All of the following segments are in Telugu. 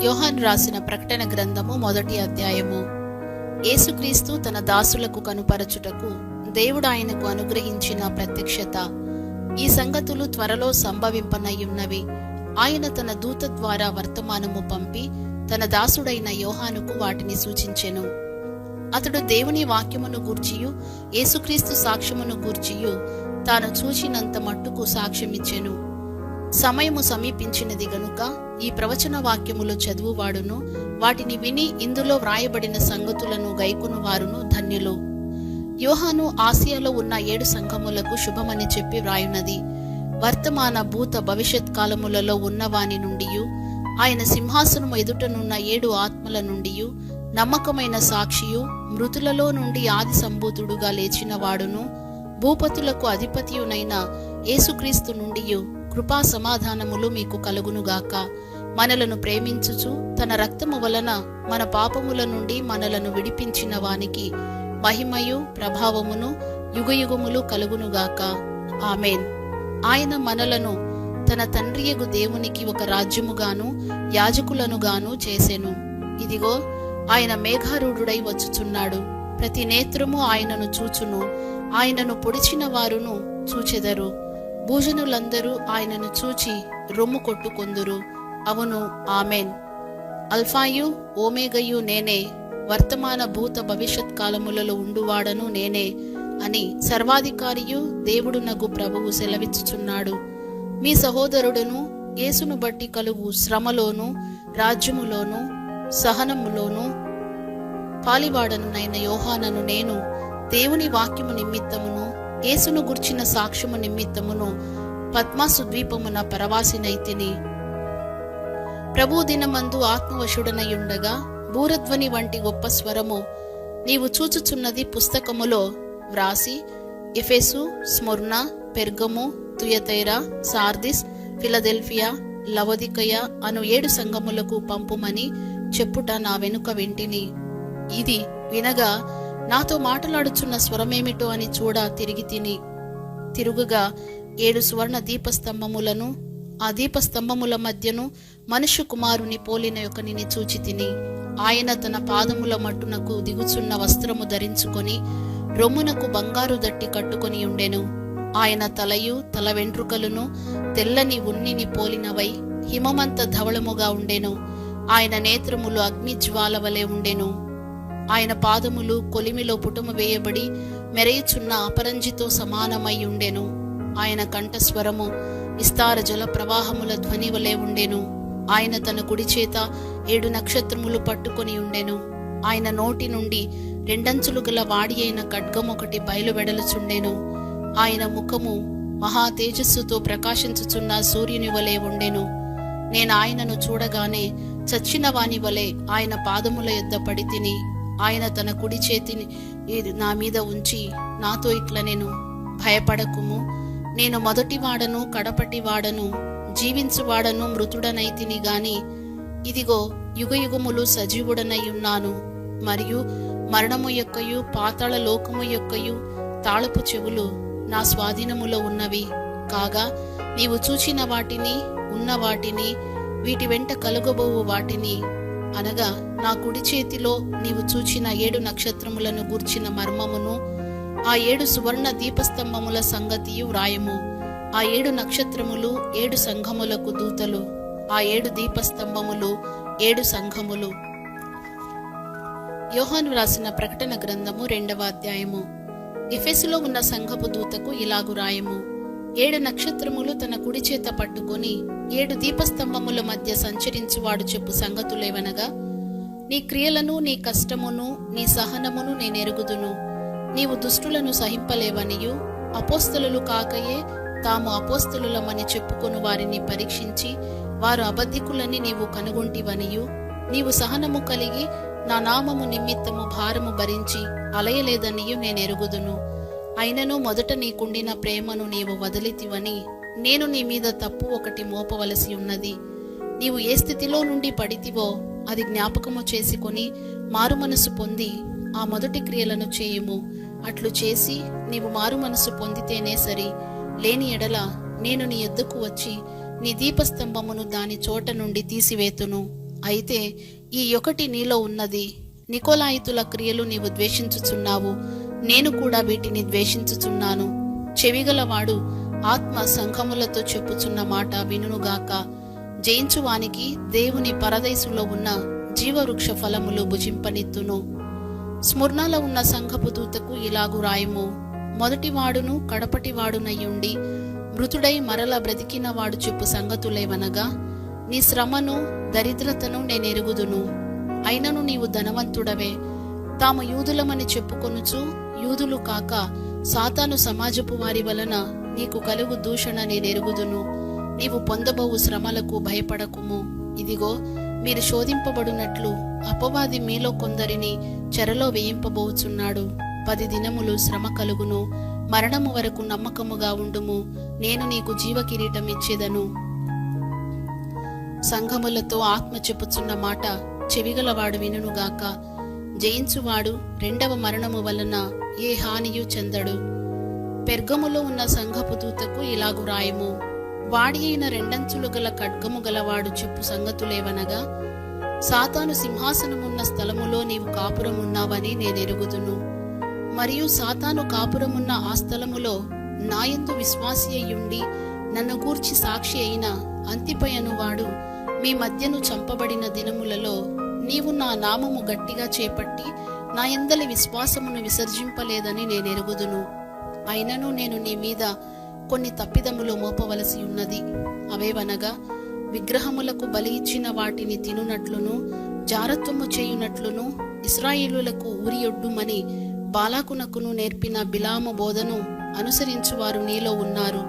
యోహాను రాసిన ప్రకటన గ్రంథము 1వ అధ్యాయము. యేసుక్రీస్తు తన దాసులకు కనుపరచుటకు దేవుడు ఆయనకు అనుగ్రహించిన ప్రత్యక్షత. ఈ సంగతులు త్వరలో సంభవింపనయ్యున్నవి. ఆయన తన దూత ద్వారా వర్తమానము పంపి తన దాసుడైన యోహానుకు వాటిని సూచించెను. అతడు దేవుని వాక్యమును గూర్చియు యేసుక్రీస్తు సాక్ష్యమును గూర్చియు తాను చూచినంత మట్టుకు సాక్ష్యమిచ్చెను. సమయము సమీపించినది గనుక ఈ ప్రవచన వాక్యములు చదువువాడును వాటిని విని ఇందులో వ్రాయబడిన సంగతులను గైకొను వారును ధన్యులు. యోహాను ఆసియాలో ఉన్న 7 సంఘములకు శుభమని చెప్పి వ్రాయున్నది. వర్తమాన భూత భవిష్యత్ కాలములలో ఉన్నవాని నుండియు ఆయన సింహాసనము ఎదుటనున్న 7 ఆత్మల నుండియు నమ్మకమైన సాక్షియు మృతులలో నుండి ఆది సంభూతుడుగా లేచిన వాడును భూపతులకు అధిపతియునైన యేసుక్రీస్తు నుండియు కృపా సమాధానములు మీకు కలుగునుగాక. మనలను ప్రేమించుచు తన రక్తము వలన మన పాపముల నుండి మనలను విడిపించిన వానికి మహిమయు ప్రభావమును యుగయుగములు కలుగునుగాక. ఆమేన్. ఆయన మనలను తన తండ్రియగు దేవునికి ఒక రాజ్యముగాను యాజకులనుగాను చేసెను. ఇదిగో ఆయన మేఘారూఢుడై వచ్చుచున్నాడు. ప్రతి నేత్రము ఆయనను చూచును. ఆయనను పొడిచిన వారును చూచెదరు. భూజనులందరూ ఆయనను చూచి రొమ్ము కొట్టుకొందురు. అవును, ఆమెన్. అల్ఫాయు ఓమేగయు నేనే, వర్తమాన భూత భవిష్యత్ కాలములలో ఉండువాడను నేనే అని సర్వాధికారియు దేవుడునగు ప్రభువు సెలవిచ్చుచున్నాడు. మీ సహోదరుడును యేసును బట్టి కలుగు శ్రమలోను రాజ్యములోను సహనములోను పాలివాడనునైన యోహానను నేను దేవుని వాక్యము నిమిత్తమును యేసును గుర్చిన సాక్ష్యము నిమిత్తమును పద్మాసు ద్వీపమున పరవాసినైతిని. ప్రభు దినమందు ఆత్మవశుడనయుండగా బూరధ్వని వంటి గొప్ప స్వరము నీవు చూచుచున్నది పుస్తకములో వ్రాసి Ephesus, Smyrna, Pergamum, Thyatira, Sardis, Philadelphia, Laodicea అను 7 సంఘములకు పంపుమని చెప్పుట నా వెనుక వింటిని. ఇది వినగా నాతో మాట్లాడుచున్న స్వరమేమిటో అని తిరిగి తిరుగుగా 7 సువర్ణ దీపస్తంభములను ఆ దీపస్తంభముల మధ్యను మనుష్య కుమారుని పోలిన ఒకనిని చూచి తిని. ఆయన తన పాదముల మట్టునకు దిగుచున్న వస్త్రము ధరించుకొని రొమ్మునకు బంగారు దట్టి కట్టుకొని ఉండెను. ఆయన తలయు తల వెంట్రుకలను తెల్లని ఉన్నిని పోలినవై హిమమంత ధవళముగా ఉండెను. ఆయన నేత్రములు అగ్ని జ్వాల వలె ఉండెను. ఆయన పాదములు కొలిమిలో పుటము వేయబడి మెరయుచున్న అపరంజితో సమానమై ఉండెను. ఆయన కంఠస్వరము విస్తార జల ప్రవాహముల ధ్వని వలె ఉండెను. ఆయన తన కుడి చేత 7 నక్షత్రములు పట్టుకొని ఉండెను. ఆయన నోటి నుండి 2 అంచులు గల వాడి అయిన ఖడ్గమొకటి బయలువెడలుచుండెను. ఆయన ముఖము మహా తేజస్సుతో ప్రకాశించుచున్న సూర్యుని వలె ఉండెను. నేను ఆయనను చూడగానే చచ్చిన వాని వలె ఆయన పాదముల యొద్ద పడి తిని. ఆయన తన కుడి చేతిని నా మీద ఉంచి నాతో ఇట్లా నేను భయపడకుము, నేను మొదటివాడను కడపటివాడను జీవించువాడను మృతుడనైతిని గాని ఇదిగో యుగయుగములు సజీవుడనై ఉన్నాను. మరియు మరణము యొక్కయు పాతాళ లోకము యొక్కయు తాళపు చెవులు నా స్వాధీనములో ఉన్నవి. కాగా నీవు చూచిన వాటిని ఉన్న వాటిని వీటి వెంట కలుగబోవు వాటిని అనగా నా కుడి చేతిలో నీవు చూచిన 7 నక్షత్రములను గూర్చిన మర్మమును ఆ 7 సువర్ణ దీపస్తంభముల సంగతియు వ్రాయము. ఆ 7 నక్షత్రములు 7 సంఘములకు దూతలు, ఆ 7 దీపస్తంభములు 7 సంఘములు. యోహాను రాసిన ప్రకటన గ్రంథము 2వ అధ్యాయము. ఎఫెసులో ఉన్న సంఘపు దూతకు ఇలాగు రాయము. 7 నక్షత్రములు తన కుడి చేత పట్టుకొని 7 దీపస్తంభముల మధ్య సంచరించువాడు చెప్పు సంగతులేవనగా, నీ క్రియలను నీ కష్టమును నీ సహనమును నేనెరుగుదును. నీవు దుష్టులను సహింపలేవనియు అపోస్తలులు కాకయే తాము అపోస్తలులమని చెప్పుకొను వారిని పరీక్షించి వారు అబద్ధికులని నీవు కనుగొంటివనియు నీవు సహనము కలిగి నా నామము నిమిత్తము భారము భరించి అలయలేదనియు నేనెరుగుదును. అయినను మొదట నీకుండిన ప్రేమను నీవు వదిలితివని నేను నీ మీద తప్పు ఒకటి మోపవలసి ఉన్నది. నీవు ఏ స్థితిలో నుండి పడితివో అది జ్ఞాపకము చేసుకొని మారుమనసు పొంది ఆ మొదటి క్రియలను చేయుము. అట్లు చేసి నీవు మారుమనసు పొందితేనే సరి. లేని ఎడల నేను నీ యొద్దకు వచ్చి నీ దీపస్తంభమును దాని చోట నుండి తీసివేతును. అయితే ఈ ఒకటి నీలో ఉన్నది. నికోలాయితుల క్రియలు నీవు ద్వేషించుచున్నావు, నేను కూడా వీటిని ద్వేషించుచున్నాను. చెవిగలవాడు ఆత్మ సంఘములతో చెప్పుచున్న మాట వినుగాక. జయించువానికి దేవుని పరదేశులో ఉన్న జీవవృక్ష ఫలములు భుజింపనిత్తును. స్ముర్ణలో ఉన్న సంఘపు దూతకు ఇలాగు రాయము: మొదటివాడును కడపటివాడునయ్యుండి మృతుడై మరల బ్రతికినవాడు చెప్పు సంగతులేవనగా, నీ శ్రమను దరిద్రతను నేనెరుగుదును. అయినను నీవు ధనవంతుడవే. తాము యూదులమని చెప్పుకొనుచు యూదులు కాక సాతాను సమాజపు వారి వలన నీకు కలుగు దూషణ నేనెరుగుదును. నీవు పొందబోవు శ్రమలకు భయపడకుము. ఇదిగో, మీరు శోధింపబడినట్లు అపవాది మీలో కొందరిని చెరలో వేయింపబోచున్నాడు. 10 దినములు శ్రమ కలుగును. మరణము వరకు నమ్మకముగా ఉండుము, నేను నీకు జీవ కిరీటం ఇచ్చేదను. సంఘములతో ఆత్మ చెప్పుచున్న మాట చెవిగలవాడు వినుగాక. జయించువాడు రెండవ మరణము వలన ఏ హానియు చెందడు. పెర్గములో ఉన్న సంఘపు దూతకు ఇలాగు రాయము: వాడి అయిన రెండంచులు గల ఖడ్గము గలవాడు చెప్పు సంగతులేవనగా, సాతాను సింహాసనమున్న స్థలములో నీవు కాపురమున్నావని నేనెరుగుదును. మరియు సాతాను కాపురమున్న ఆ స్థలములో నాయందు విశ్వాసి అయ్యుండి నన్ను గూర్చి సాక్షి అయిన అంతిపయను వాడు మీ మధ్యను చంపబడిన దినములలో నీవు నా నామము గట్టిగా చేపట్టి నా యందలి విశ్వాసమును విసర్జింపలేదని నేనెరుగుదును. అయినను నేను నీ మీద కొన్ని తప్పిదములు మోపవలసి ఉన్నది. అవేవనగా, విగ్రహములకు బలి ఇచ్చిన వాటిని తినునట్లును, జారత్వము చేయునట్లును ఇశ్రాయేలులకు ఉరియొడ్డుమని బాలాకునకును నేర్పిన బిలాము బోధను అనుసరించువారు నీలో ఉన్నారు.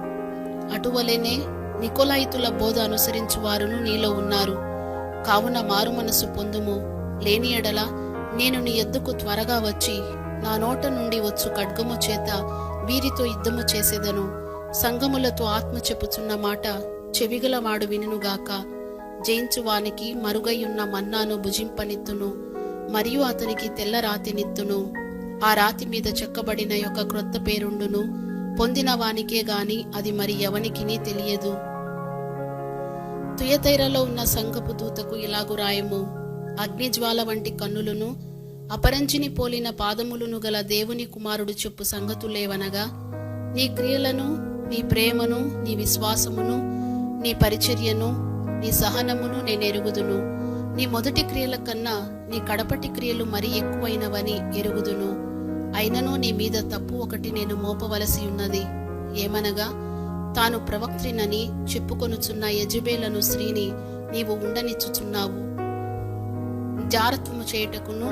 అటువలెనే నికోలాయితుల బోధ అనుసరించువారును నీలో ఉన్నారు. కావున మారు మనసు పొందుము. లేని ఎడల నేను నీ యొద్దకు త్వరగా వచ్చి నా నోట నుండి వచ్చు ఖడ్గము చేత వీరితో యుద్ధము చేసేదను. సంఘములతో ఆత్మ చెప్పుచున్న మాట చెవిగలవాడు వినుగాక. జయించువానికి మరుగైయున్న మన్నాను భుజింపనిత్తును, మరియు అతనికి తెల్ల రాతినిత్తును. ఆ రాతి మీద చెక్కబడిన యొక్క క్రొత్త పేరుండును. పొందిన వానికే గాని అది మరి ఎవనికిని తెలియదు. తుయతైరలో ఉన్న సంఘపు దూతకు ఇలాగు రాయము: అగ్నిజ్వాల వంటి కన్నులను అపరంజిని పోలిన పాదములను గల దేవుని కుమారుడు చెప్పు సంగతులేవనగా, నీ క్రియలను, నీ ప్రేమను, నీ విశ్వాసమును, నీ పరిచర్యను, నీ సహనమును నేనెరుగుదును. నీ మొదటి క్రియల కన్నా నీ కడపటి క్రియలు మరీ ఎక్కువైనవని ఎరుగుదును. అయినను నీ మీద తప్పు ఒకటి నేను మోపవలసి ఉన్నది. ఏమనగా, తాను ప్రవక్త్రినని చెప్పుకొనుచున్న యెజబెలను స్త్రీని నీవు ఉండనిచ్చుచున్నావు. జారత్వము చేయుటకును,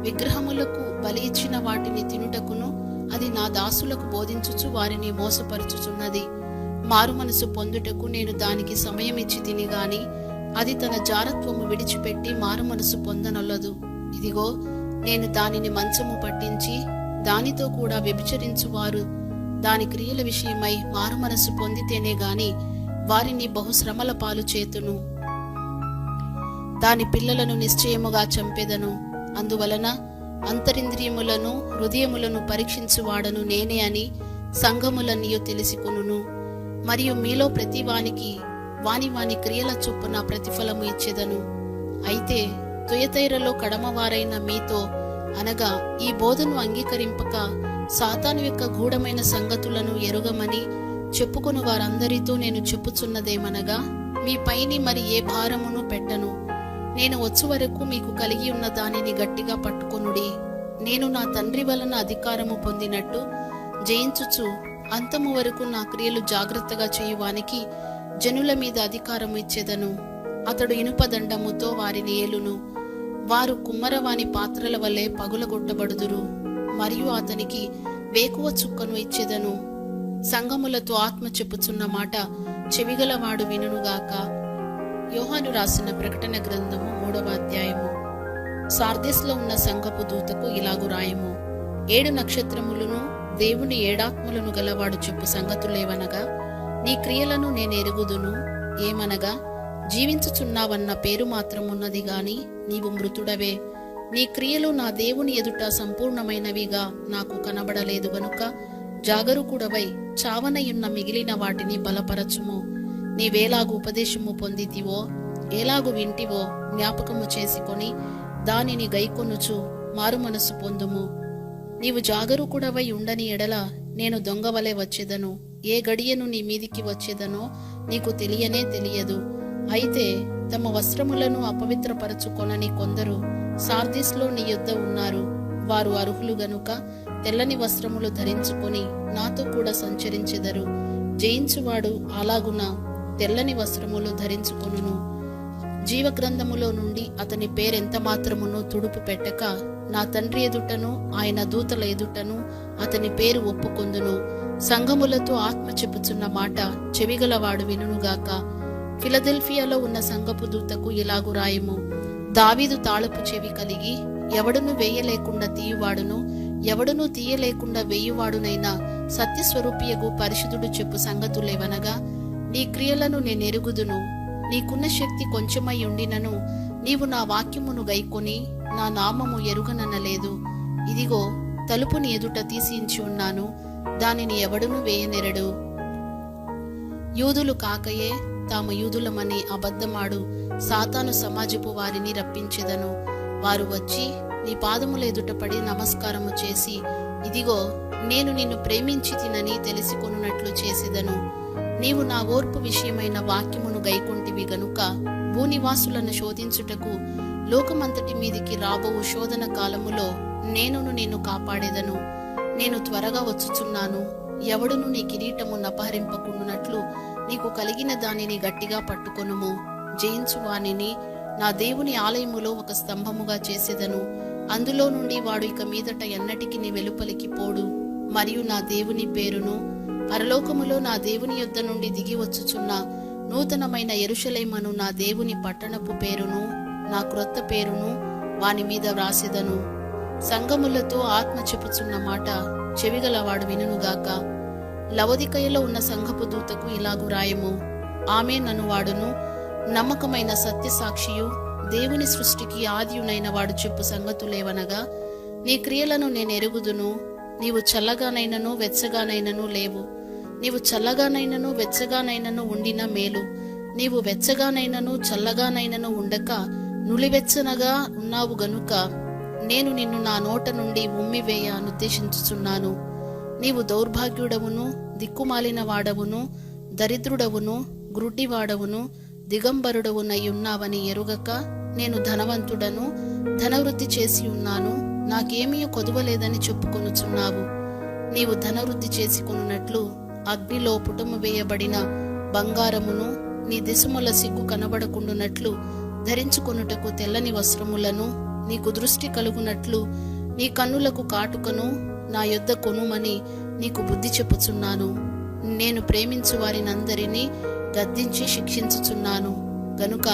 విగ్రహములకు బలి ఇచ్చిన వాటిని తినుటకును అది నా దాసులకు బోధించుచు వారిని మోసపరుచుచున్నది. మారు మనసు పొందుటకు నేను దానికి సమయం ఇచ్చి తిని గాని అది తన జారత్వము విడిచిపెట్టి మారు మనసు పొందనొల్లదు. ఇదిగో, నేను దానిని మంచము పట్టించి దానితో కూడా వ్యభిచరించువారు దాని క్రియల విషయమై మారు మనసు పొందితేనే గాని వారిని బహుశ్రమల పాలు చేతును. దాని పిల్లలను నిశ్చయముగా చంపెదను. అందువలన అంతరింద్రియములను హృదయములను పరీక్షించువాడను నేనే అని సంఘములన్నీయు తెలిసికొనును. మరియు మీలో ప్రతి వానికి వాని క్రియల చొప్పున ప్రతిఫలము ఇచ్చేదను. అయితే తుయతైరలో కడమవారైన మీతో అనగా ఈ బోధను అంగీకరింపక సాతాను యొక్క గూఢమైన సంగతులను ఎరుగమని చెప్పుకుని వారందరితో నేను చెప్పుచున్నదేమనగా, మీ పైని మరి ఏ భారమును పెట్టను. నేను వచ్చు వరకు మీకు కలిగి ఉన్న దానిని గట్టిగా పట్టుకొనుడి. నేను నా తండ్రి వలన అధికారము పొందినట్టు జయించుచు అంతము వరకు నా క్రియలు జాగ్రత్తగా చేయువానికి జనుల మీద అధికారము ఇచ్చేదను. అతడు ఇనుపదండముతో వారిని ఏలును. వారు కుమ్మరవాని పాత్రల వలె పగులగొట్టబడుదురు. మరియు అతనికి వేకువ చుక్కను ఇచ్చేదను. సంఘములతో ఆత్మ చెప్పుచున్న మాట చెవిగలవాడు వినుగాక. యోహాను రాసిన ప్రకటన గ్రంథము 3వ అధ్యాయము. సార్దెస్లో ఉన్న సంఘపు దూతకు ఇలాగు రాయము: 7 నక్షత్రములను దేవుని 7 ఆత్మలను గలవాడు చెప్పు సంగతులేవనగా, నీ క్రియలను నేను ఎరుగుదును. ఏమనగా, జీవించుచున్నావన్న పేరు మాత్రమున్నది గాని నీవు మృతుడవే. నీ క్రియలు నా దేవుని ఎదుట సంపూర్ణమైనవిగా నాకు కనబడలేదు గనుక జాగరూకుడవై చావనయున్న మిగిలిన వాటిని బలపరచుము. నీవేలాగు ఉపదేశము పొందితివో ఎలాగు వింటివో జ్ఞాపకము చేసుకొని దానిని గైకొనుచు మారుమనస్సు పొందుము. నీవు జాగరూకుడవై ఉండని ఎడల నేను దొంగవలే వచ్చేదను. ఏ గడియను నీ మీదికి వచ్చేదనో నీకు తెలియనే తెలియదు. అయితే తమ వస్త్రములను అపవిత్రపరచుకొనని కొందరు సార్దిస్లో నీ యొద్ద ఉన్నారు. వారు అర్హులు గనుక తెల్లని వస్త్రములు ధరించుకొని నాతో కూడా సంచరించెదరు. జయించువాడు అలాగున తెల్లని వస్త్రములు ధరించుకొనును. జీవగ్రంథములో నుండి అతని పేరెంత మాత్రమును తుడుపు పెట్టక నా తండ్రి ఎదుటను ఆయన దూతల ఎదుటను అతని పేరు ఒప్పుకొందును. సంఘములతో ఆత్మ చెప్పుచున్న మాట చెవిగలవాడు వినుగాక. ఫిలదెల్ఫియాలో ఉన్న సంఘపు దూతకు ఇలాగు రాయము. దావీదు తాళపు చెవి కలిగి ఎవడును వేయలేకుండా తీయువాడును ఎవడును తీయలేకుండా వేయువాడునైనా సత్యస్వరూపియగు పరిశుద్ధుడు చెప్పు సంగతులేవనగా, నీ క్రియలను నేనెరుగుదును. నీకున్న శక్తి కొంచెమై ఉండినను నీవు నా వాక్యమును గైకొని నా నామము ఎరుగననలేదు. ఇదిగో తలుపుని ఎదుట తీసించి ఉన్నాను, దానిని ఎవడును వేయనెరడు. యూదులు కాకయే తాము యూదులమని అబద్ధమాడు సాతాను సమాజపు వారిని రప్పించెదను. వారు వచ్చి నీ పాదముల ఎదుట పడి నమస్కారము చేసి, ఇదిగో నేను నిన్ను ప్రేమించి తినని తెలిసికొనున్నట్లు చేసేదను. నీవు నా ఓర్పు విషయమైన వాక్యమును గైకొంటివి గనుక భూనివాసులను శోధించుటకు లోకమంతటి మీదికి రాబోవు శోధన కాలములో నేనును నిన్ను కాపాడేదను. నేను త్వరగా వచ్చుచున్నాను. ఎవడును నీ కిరీటమును అపహరింపకుండునట్లు నీకు కలిగిన దానిని గట్టిగా పట్టుకొనుము. జయించు వానిని నా దేవుని ఆలయములో ఒక స్తంభముగా చేసేదను. అందులో నుండి వాడు ఇక మీదట ఎన్నటికి నీ వెలుపలికి పోడు. మరియు నా దేవుని పేరును పరలోకములో నా దేవుని యొద్ద నుండి దిగి వచ్చుచున్న నూతనమైన యెరూషలేమును నా దేవుని పట్టణపు పేరును నా క్రొత్త పేరును వాని మీద వ్రాసెదను. సంఘములతో ఆత్మ చెప్పుచున్న మాట చెవిగలవాడు వినుగాక. లవొదికయలో ఉన్న సంఘపు దూతకు ఇలాగు రాయము. ఆమె నన్ను వాడును నమ్మకమైన సత్యసాక్షియు దేవుని సృష్టికి ఆదియునైన వాడు చెప్పు సంగతులేవనగా, నీ క్రియలను నేనెరుగుదును. నీవు చల్లగానైనను వెచ్చగానైనను లేవు. నీవు చల్లగానైనను వెచ్చగానైనను ఉండిన మేలు. నీవు వెచ్చగానైనను చల్లగానైనను ఉండక నులివెచ్చనగా ఉన్నావు గనుక నేను నిన్ను నా నోట నుండి ఉమ్మివేయ అనుద్దేశించుచున్నాను. నీవు దౌర్భాగ్యుడవును దిక్కుమాలిన వాడవును దరిద్రుడవును గ్రుడ్డివాడవును దిగంబరుడవునై ఉన్నావని ఎరుగక నేను ధనవంతుడను ధనవృద్ధి చేసి ఉన్నాను నాకేమీ కొదువలేదని చెప్పుకొనుచున్నావు. నీవు ధనవృద్ధి చేసుకొనున్నట్లు అగ్నిలో పుటము వేయబడిన బంగారమును నీ దిశముల సిగ్గు కనబడకుండునట్లు ధరించుకొనుటకు తెల్లని వస్త్రములను నీకు దృష్టి కలుగునట్లు నీ కన్నులకు కాటుకను నా యొద్ద కొనుమని నీకు బుద్ధి చెప్పుచున్నాను. నేను ప్రేమించు వారినందరినీ గద్దించి శిక్షించుచున్నాను గనుక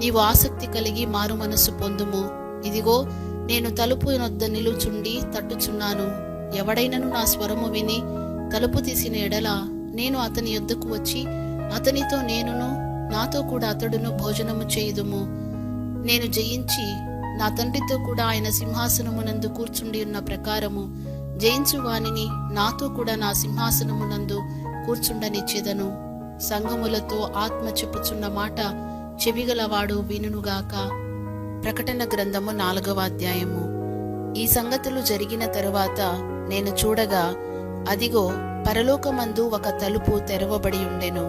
నీవు ఆసక్తి కలిగి మారు మనస్సు పొందుము. ఇదిగో నేను తలుపు నొద్ద నిలుచుండి తట్టుచున్నాను. ఎవడైనను నా స్వరము విని తలుపు తీసిన ఎడల నేను అతని యొద్దకు వచ్చి అతనితో నేనును నాతో కూడా అతడును భోజనము చేయుదుము. నేను జయించి నా తండ్రితో కూడా ఆయన సింహాసనమునందు కూర్చుండి ఉన్న ప్రకారము జయించు వానిని నాతో కూడా నా సింహాసనమునందు కూర్చుండనిచ్చేదను. సంఘములతో ఆత్మ చెప్పుచున్న మాట చెవిగలవాడు వినుగాక. ప్రకటన గ్రంథము 4వ అధ్యాయము. ఈ సంగతులు జరిగిన తరువాత నేను చూడగా అదిగో పరలోకమందు ఒక తలుపు తెరవబడి ఉండెను.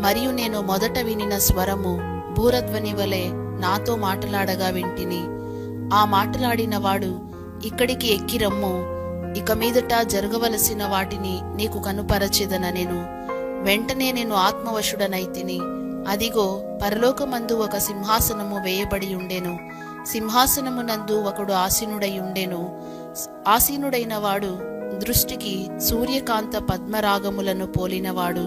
మరియు నేను మొదట వినిన స్వరము బూరధ్వని వలె నాతో మాటలాడగా వింటిని. ఆ మాటలాడిన వాడు, ఇక్కడికి ఎక్కిరమ్ము, ఇక మీదట జరగవలసిన వాటిని నీకు కనుపరచెదనెను. వెంటనే నేను ఆత్మవశుడనైతిని. అదిగో పరలోకమందు ఒక సింహాసనము వేయబడి ఉండెను. సింహాసనమునందు ఒకడు ఆసీనుడై ఉండెను. ఆసీనుడైన వాడు దృష్టికి సూర్యకాంత పద్మరాగములను పోలినవాడు.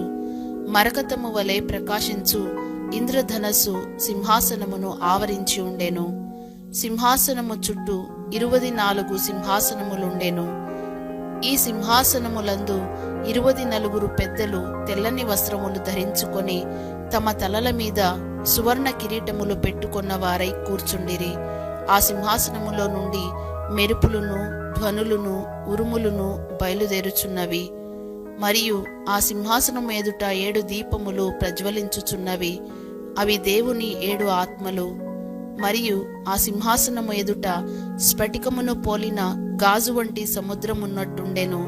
మరకతము వలె ప్రకాశించు ఇంద్రధనస్సు సింహాసనమును ఆవరించి ఉండెను. సింహాసనము చుట్టూ 24 సింహాసనములుండెను. ఈ సింహాసనములందు 24 పెద్దలు తెల్లని వస్త్రములు ధరించుకొని తమ తలల మీద సువర్ణ కిరీటములు పెట్టుకున్న వారై కూర్చుండిరి. ఆ సింహాసనములో నుండి మెరుపులును ధ్వనులును ఉరుములును బయలుదేరుచున్నవి. మరియు ఆ సింహాసనం ఎదుట 7 దీపములు ప్రజ్వలించుచున్నవి. అవి దేవుని 7 ఆత్మలు. మరియు ఆ సింహాసనము ఎదుట స్ఫటికమును పోలిన గాజు వంటి సముద్రమున్నట్టుండెను.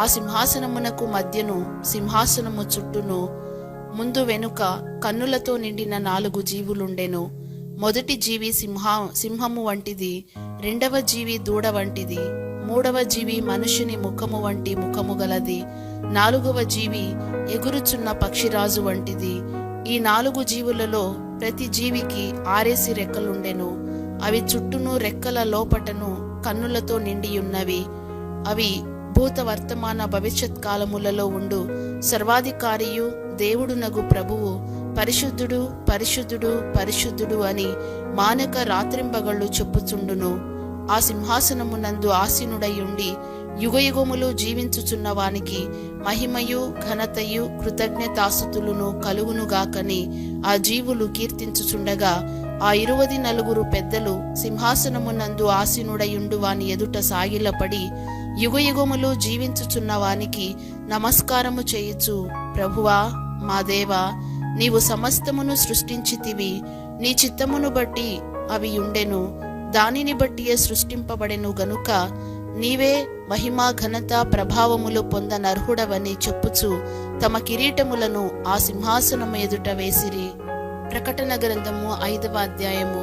ఆ సింహాసనమునకు మధ్యను సింహాసనము చుట్టూను ముందు వెనుక కన్నులతో నిండిన 4 జీవులుండెను. మొదటి జీవి సింహము వంటిది, రెండవ జీవి దూడ వంటిది, మూడవ జీవి మనుషుని ముఖము వంటి ముఖము గలది, 4వ జీవి ఎగురుచున్న పక్షిరాజు వంటిది. ఈ 4 జీవులలో ప్రతి జీవికి 6 రెక్కలుండెను. అవి చుట్టూను రెక్కల లోపటను కన్నులతో నిండియున్నవి. అవి భూత వర్తమాన భవిష్యత్ కాలములలో ఉండు సర్వాధికారియు దేవుడునగు ప్రభువు పరిశుద్ధుడు పరిశుద్ధుడు పరిశుద్ధుడు అని మానక రాత్రింబగళ్ళు చెప్పుచుండును. ఆ సింహాసనమునందు ఆసీనుడై ఉండి యుగయుగములు జీవించుచున్న వానికి మహిమయు ఘనతయు కృతజ్ఞతాస్తుతులను కలుగునుగాకని ఆ జీవులు కీర్తించుచుండగా, ఆ 24 పెద్దలు సింహాసనమునందు ఆసీనుడయుండు వాని ఎదుట సాగిలపడి యుగయుగములు జీవించుచున్న వానికి నమస్కారము చేయుచు, ప్రభువా మా దేవా, నీవు సమస్తమును సృష్టించితివి. నీ చిత్తమును బట్టి అవి ఉండెను, దానిని బట్టియే సృష్టింపబడెను గనుక నీవే మహిమ ఘనత ప్రభావములు పొందనర్హుడవని చెప్పుచు తమ కిరీటములను ఆ సింహాసనము ఎదుట వేసిరి. ప్రకటన గ్రంథము 5వ అధ్యాయము.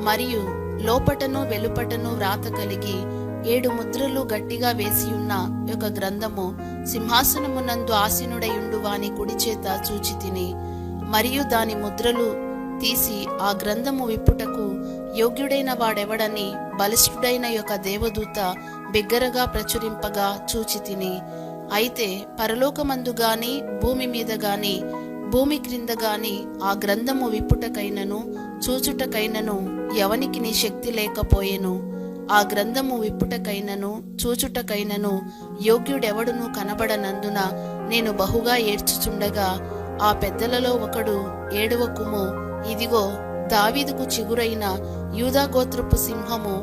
మరియు లోపటను వెలుపటను వ్రాత కలిగి 7 ముద్రలు గట్టిగా వేసియున్న ఒక గ్రంథము సింహాసనమునందు ఆసీనుడయుండు వాని కుడి చేత చూచితిని. మరియు దాని ముద్రలు తీసి ఆ గ్రంథము విప్పుటకు యోగ్యుడైన వాడెవడని బలిష్ఠుడైన యొక్క దేవదూత బిగ్గరగా ప్రచురింపగా చూచితిని. అయితే పరలోకమందు గాని భూమి మీద గాని భూమి క్రింద గాని ఆ గ్రంథము విప్పుటకైనను చూచుటకైనను ఎవనికి నీ శక్తి లేకపోయెను. ఆ గ్రంథము విప్పుటకైనను చూచుటకైనను యోగ్యుడెవడును కనబడనందున నేను బహుగా ఏడ్చుచుండగా, ఆ పెద్దలలో ఒకడు ఏడవకుము, ఇదిగో దావీదుకు చిగురైన యూదా గోత్రపు సింహము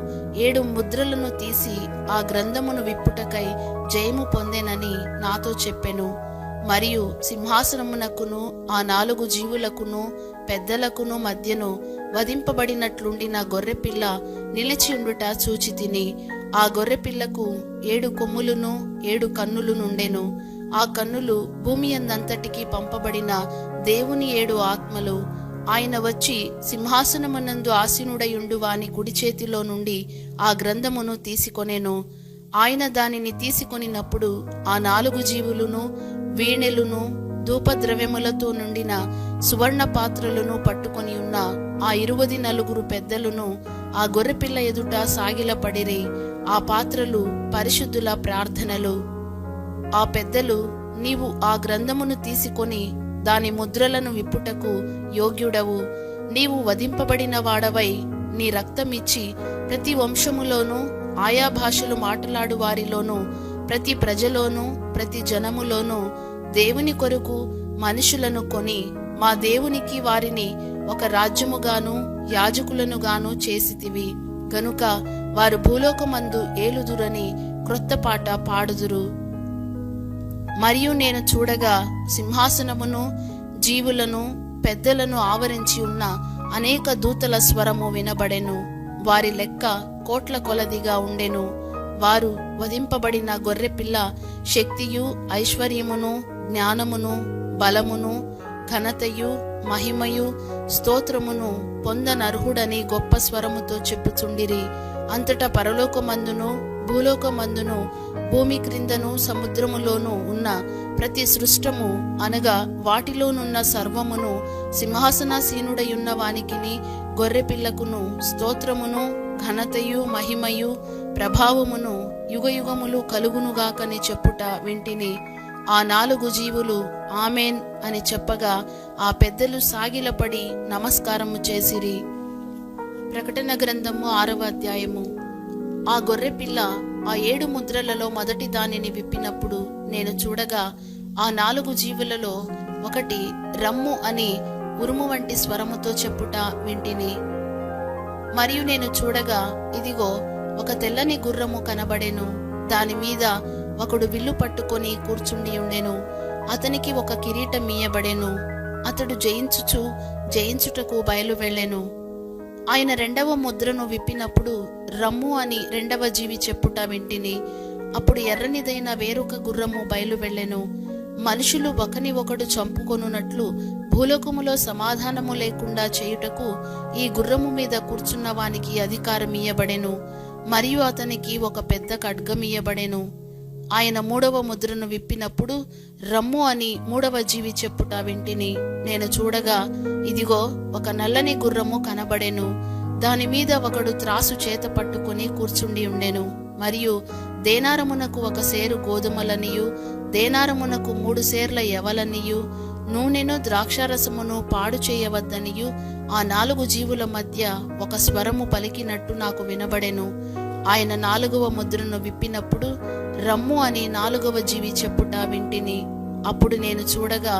7 ముద్రలను తీసి ఆ గ్రంథమును విప్పుటకై జయము పొందెనని నాతో చెప్పెను. మరియు సింహాసనమునకును ఆ 4 జీవులకును పెద్దలకును మధ్యను వధింపబడినట్లుండిన గొర్రెపిల్ల నిలిచియుండుట చూచితిని. ఆ గొర్రెపిల్లకు 7 కొమ్ములును 7 కన్నులు నుండెను. ఆ కన్నులు భూమి అందంతటికి పంపబడిన దేవుని 7 ఆత్మలు. ఆయన వచ్చి సింహాసనమునందు ఆసీనుడయుండు వాని కుడి చేతిలో నుండి ఆ గ్రంథమును తీసుకొనెను. ఆయన దానిని తీసుకొనినప్పుడు ఆ 4 జీవులును వీణెలును ధూపద్రవ్యములతో నుండిన సువర్ణ పాత్రలను పట్టుకొని ఉన్న ఆ 24 పెద్దలును ఆ గొర్రెపిల్ల ఎదుట సాగిలపడిరి. ఆ పాత్రలు పరిశుద్ధుల ప్రార్థనలు. ఆ పెద్దలు, నీవు ఆ గ్రంథమును తీసుకొని దాని ముద్రలను విప్పుటకు యోగ్యుడవు. నీవు వధింపబడిన వాడవై నీ రక్తమిచ్చి ప్రతి వంశములోనూ ఆయా భాషలు మాట్లాడు వారిలోనూ ప్రతి ప్రజలోనూ ప్రతి జనములోనూ దేవుని కొరకు మనుషులను కొని మా దేవునికి వారిని ఒక రాజ్యముగాను యాజకులను గాను చేసితివి గనుక వారు భూలోకమందు ఏలుదురని క్రొత్త పాట పాడుదురు. మరియు నేను చూడగా సింహాసనమును జీవులను పెద్దలను ఆవరించి ఉన్న అనేక దూతల స్వరము వినబడెను. వారి లెక్క కోట్ల కొలదిగా ఉండెను. వారు వధింపబడిన గొర్రెపిల్ల శక్తియు ఐశ్వర్యమును జ్ఞానమును బలమును ఘనతయు మహిమయు స్తోత్రమును పొందనర్హుడని గొప్ప స్వరముతో చెప్పుచుండిరి. అంతటా పరలోకమందును భూలోకమందును భూమి క్రిందను సముద్రములోనూ ఉన్న ప్రతి సృష్టము అనగా వాటిలోనున్న సర్వమును సింహాసనాసీనుడయున్న వానికిని గొర్రెపిల్లకును స్తోత్రమును ఘనతయు మహిమయు ప్రభావమును యుగయుగములు కలుగునుగాకని చెప్పుట వింటిని. ఆ 4 జీవులు ఆమెన్ అని చెప్పగా ఆ పెద్దలు సాగిలపడి నమస్కారము చేసిరి. ప్రకటన గ్రంథము 6వ అధ్యాయము. ఆ గొర్రెపిల్ల ఆ 7 ముద్రలలో మొదటి దానిని విప్పినప్పుడు నేను చూడగా ఆ 4 జీవులలో ఒకటి రమ్ము అని ఉరుము వంటి స్వరముతో చెప్పుట వింటిని. మరియు నేను చూడగా ఇదిగో ఒక తెల్లని గుర్రము కనబడెను. దాని మీద ఒకడు విల్లు పట్టుకొని కూర్చుండి ఉండెను. అతనికి ఒక కిరీటం ఇయ్యబడెను. అతడు జయించుచు జయించుటకు బయలువెళ్ళెను. ఆయన రెండవ ముద్రను విప్పినప్పుడు రమ్ము అని రెండవ జీవి చెప్పుట వింటిని. అప్పుడు ఎర్రనిదైన వేరొక గుర్రము బయలువెళ్ళెను. మనుషులు ఒకని ఒకడు చంపుకొనున్నట్లు భూలోకములో సమాధానము లేకుండా చేయుటకు ఈ గుర్రము మీద కూర్చున్న వానికి అధికారం ఇయ్యబడెను. మరియు అతనికి ఒక పెద్ద ఖడ్గం ఇయ్యబడెను. ఆయన మూడవ ముద్రను విప్పినప్పుడు రమ్ము అని మూడవ జీవి చెప్పుట వింటిని. నేను చూడగా ఇదిగో ఒక నల్లని గుర్రము కనబడెను. దాని మీద ఒకడు త్రాసు చేత పట్టుకుని కూర్చుండి ఉండెను. మరియు దేనారమునకు ఒక సేరు గోధుమలనియు దేనారమునకు 3 సేర్ల యవలనియు నూనెను ద్రాక్షారసమును పాడు చేయవద్దనియు ఆ 4 జీవుల మధ్య ఒక స్వరము పలికినట్టు నాకు వినబడెను. ఆయన 4వ ముద్రను విప్పినప్పుడు రమ్ము అని 4వ జీవి చెప్పుట వింటిని. అప్పుడు నేను చూడగా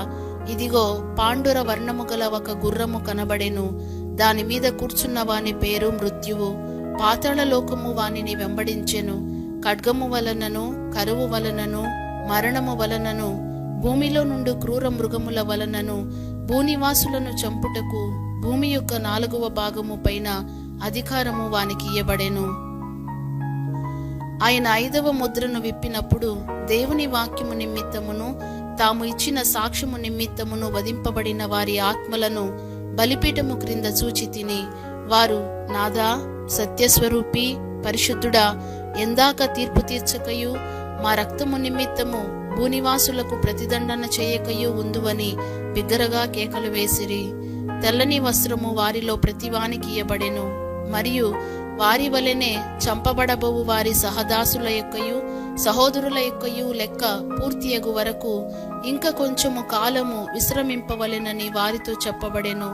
ఇదిగో పాండుర వర్ణము గల ఒక గుర్రము కనబడెను. దాని మీద కూర్చున్న వాని పేరు మృత్యువు. పాతాళ లోకము వానిని వెంబడించెను. ఖడ్గము వలనను కరువు వలనను మరణము వలనను భూమిలో నుండి క్రూర మృగముల వలనను భూనివాసులను చంపుటకు భూమి యొక్క 4వ భాగము పైన అధికారము వానికి ఇయ్యబడెను. ఆయన 5వ ముద్రను విప్పినప్పుడు దేవుని వాక్యము నిమిత్తమును తాము ఇచ్చిన సాక్ష్యము నిమిత్తమును వధింపబడిన వారి ఆత్మలను బలిపీఠము క్రింద చూచితిని. వారు నాదా సత్యస్వరూపి పరిశుద్ధుడా, ఎందాక తీర్పు తీర్చకయు మా రక్తము నిమిత్తము భూనివాసులకు ప్రతిదండన చేయకయు ఉందువని బిగ్గరగా కేకలు వేసిరి. తెల్లని వస్త్రము వారిలో ప్రతివానికి ఇయ్యబడెను. మరియు వారి వలెనే చంపబడబోవు వారి సహదాసుల యొక్కయు సహోదరుల యొక్కయు లెక్క పూర్తియగు వరకు ఇంకా కొంచెము కాలము విశ్రమింపవలెనని వారితో చెప్పబడెను.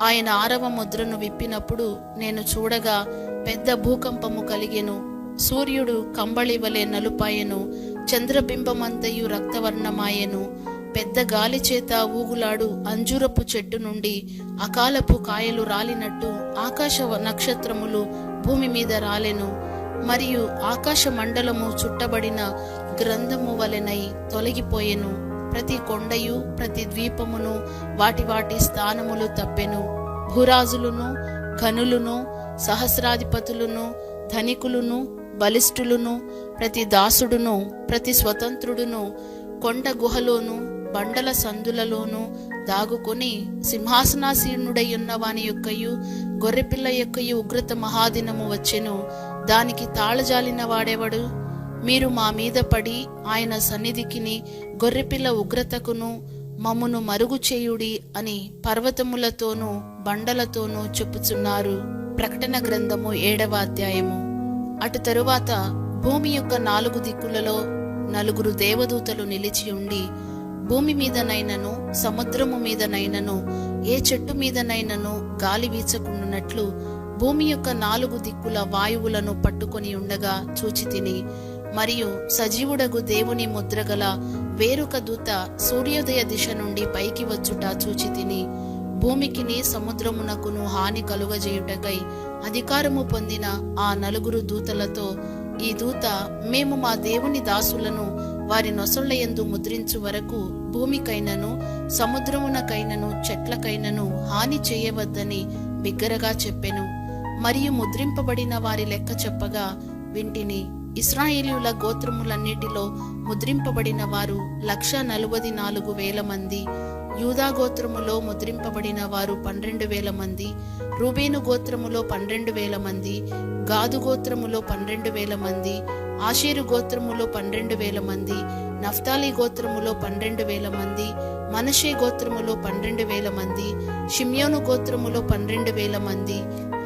ఆయన 6వ ముద్రను విప్పినప్పుడు నేను చూడగా పెద్ద భూకంపము కలిగెను. సూర్యుడు కంబళి వలె నలుపాయెను. చంద్రబింబమంతయు రక్తవర్ణమాయెను. పెద్ద గాలి చేత ఊగులాడు అంజూరపు చెట్టు నుండి అకాలపు కాయలు రాలినట్టు ఆకాశ నక్షత్రములు భూమి మీద రాలెను. మరియు ఆకాశ మండలము చుట్టబడిన గ్రంథము వలెనై తొలగిపోయెను. ప్రతి కొండయు ప్రతి ద్వీపమును వాటి వాటి స్థానములు తప్పెను. భూరాజులను ఘనులను సహస్రాధిపతులను ధనికులను బలిష్ఠులను ప్రతి దాసుడును ప్రతి స్వతంత్రుడును కొండ గుహలోను బండల సందులలోను దాగుకొని సింహాసనాసీనుడై ఉన్న వాని యొక్కయు గొర్రెపిల్ల యొక్కయు ఉగ్రత మహాదినము వచ్చెను. దానికి తాళజాలిన వాడెవడు? మీరు మా మీద పడి ఆయన సన్నిధికిని గొర్రెపిల్ల ఉగ్రతకును మమ్మును మరుగు చేయుడి అని పర్వతములతోనూ బండలతోనూ చెప్పుచున్నారు. ప్రకటన గ్రంథము 7వ అధ్యాయము. అటు తరువాత భూమి యొక్క 4 దిక్కులలో 4 దేవదూతలు నిలిచి ఉండి భూమి మీదనైనను సముద్రము మీదనైనను ఏ చెట్టు మీదనైనను గాలి వీచకుండునట్లు భూమి యొక్క 4 దిక్కుల వాయువులను పట్టుకొని ఉండగా చూచితిని. మరియు సజీవుడగు దేవుని ముద్రగల వేరొక దూత సూర్యోదయ దిశ నుండి పైకి వచ్చుట చూచితిని. భూమికిని సముద్రమునకును హాని కలుగజేయుటకై అధికారము పొందిన ఆ 4 దూతలతో ఈ దూత, మేము మా దేవుని దాసులను వారి నొసళ్లయందు ముద్రించు వరకు భూమికైనను సముద్రమునకైనను చెట్లకైనను హాని చేయవద్దని బిగ్గరగా చెప్పెను. మరియు ముద్రింపబడిన వారి లెక్క చెప్పగా వింటిని. ఇశ్రాయేలీయుల గోత్రములన్నిటిలో ముద్రింపబడిన వారు 144,000 మంది. యూదా గోత్రములో ముద్రింపబడిన వారు 12,000 మంది. రూబేను గోత్రములో 12,000 మంది. గాదు గోత్రములో 12,000 మంది. ఆషేరు గోత్రములో 12,000 మంది. నఫ్తాలి గోత్రములో 12,000 మంది. మనషే గోత్రములో 12,000 మంది. షిమ్యోను గోత్రములో 12,000 మంది.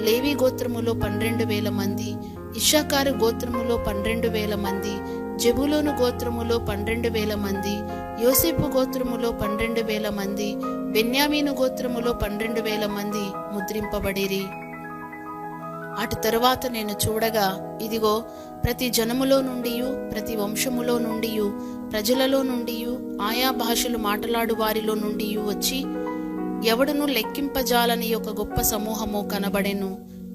లేవి గోత్రములో 12,000 మంది. ఇశ్శాఖారు గోత్రములో 12,000 మంది. జెబూలూను గోత్రములో 12,000 మంది. యోసేపు గోత్రములో 12,000 మంది. బెన్యామీను గోత్రములో 12,000 మంది ముద్రింపబడిరి. అటు తరువాత నేను చూడగా ఇదిగో ప్రతి జనములో నుండియు ప్రతి వంశములో నుండియు ప్రజలలో నుండియు ఆయా భాషలు మాట్లాడు వారిలో నుండియు వచ్చి ఎవడును లెక్కింపజాలని ఒక గొప్ప సమూహము కనబడెను.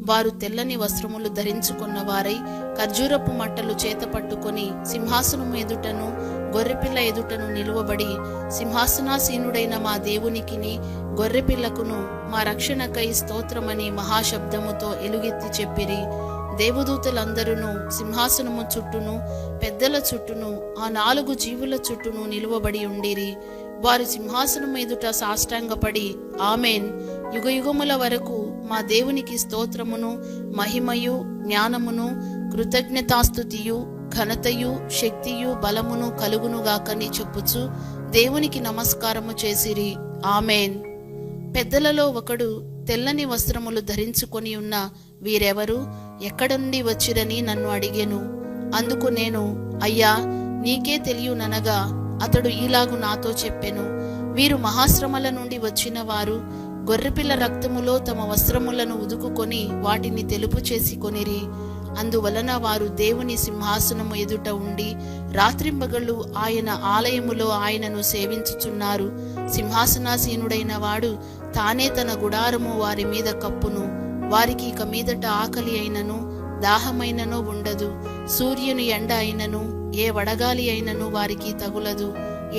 వారు తెల్లని వస్త్రములు ధరించుకున్న వారై ఖర్జూరపు మట్టలు చేత పట్టుకొని సింహాసనము ఎదుటను గొర్రెపిల్ల ఎదుటను నిలువబడి, సింహాసనాసీనుడైన మా దేవునికిని గొర్రెపిల్లకును మా రక్షణకై స్తోత్రమని మహాశబ్దముతో ఎలుగెత్తి చెప్పిరి. దేవదూతలందరూ సింహాసనము చుట్టూను పెద్దల చుట్టూను ఆ 4 జీవుల చుట్టూను నిలువబడి ఉండిరి. వారు సింహాసనం ఎదుట సాష్టాంగపడి, ఆమేన్, యుగయుగముల వరకు మా దేవునికి స్తోత్రమును మహిమయు జ్ఞానమును కృతజ్ఞతాస్తుతియు ఘనతయు శక్తియు బలమును కలుగునుగాకని చెప్పుచు దేవునికి నమస్కారము చేసిరి. ఆమేన్. పెద్దలలో ఒకడు తెల్లని వస్త్రములు ధరించుకొని ఉన్న వీరెవరు, ఎక్కడ నుండి వచ్చిరని నన్ను అడిగెను. అందుకు నేను, అయ్యా, నీకే తెలియననగా అతడు ఈలాగు నాతో చెప్పెను, వీరు మహాశ్రమల నుండి వచ్చిన వారు. గొర్రెపిల్ల రక్తములో తమ వస్త్రములను ఉదుకుకొని వాటిని తెలుపు చేసి కొనిరి. అందువలన వారు దేవుని సింహాసనము ఎదుట ఉండి రాత్రింబగళ్ళు ఆయన ఆలయములో ఆయనను సేవించుచున్నారు. సింహాసనాసీనుడైన వాడు తానే తన గుడారము వారి మీద కప్పును. వారికి ఇక మీదట ఆకలి అయినను దాహమైనను ఉండదు. సూర్యుని ఎండ అయినను ఏ వడగాలి అయినను వారికి తగులదు.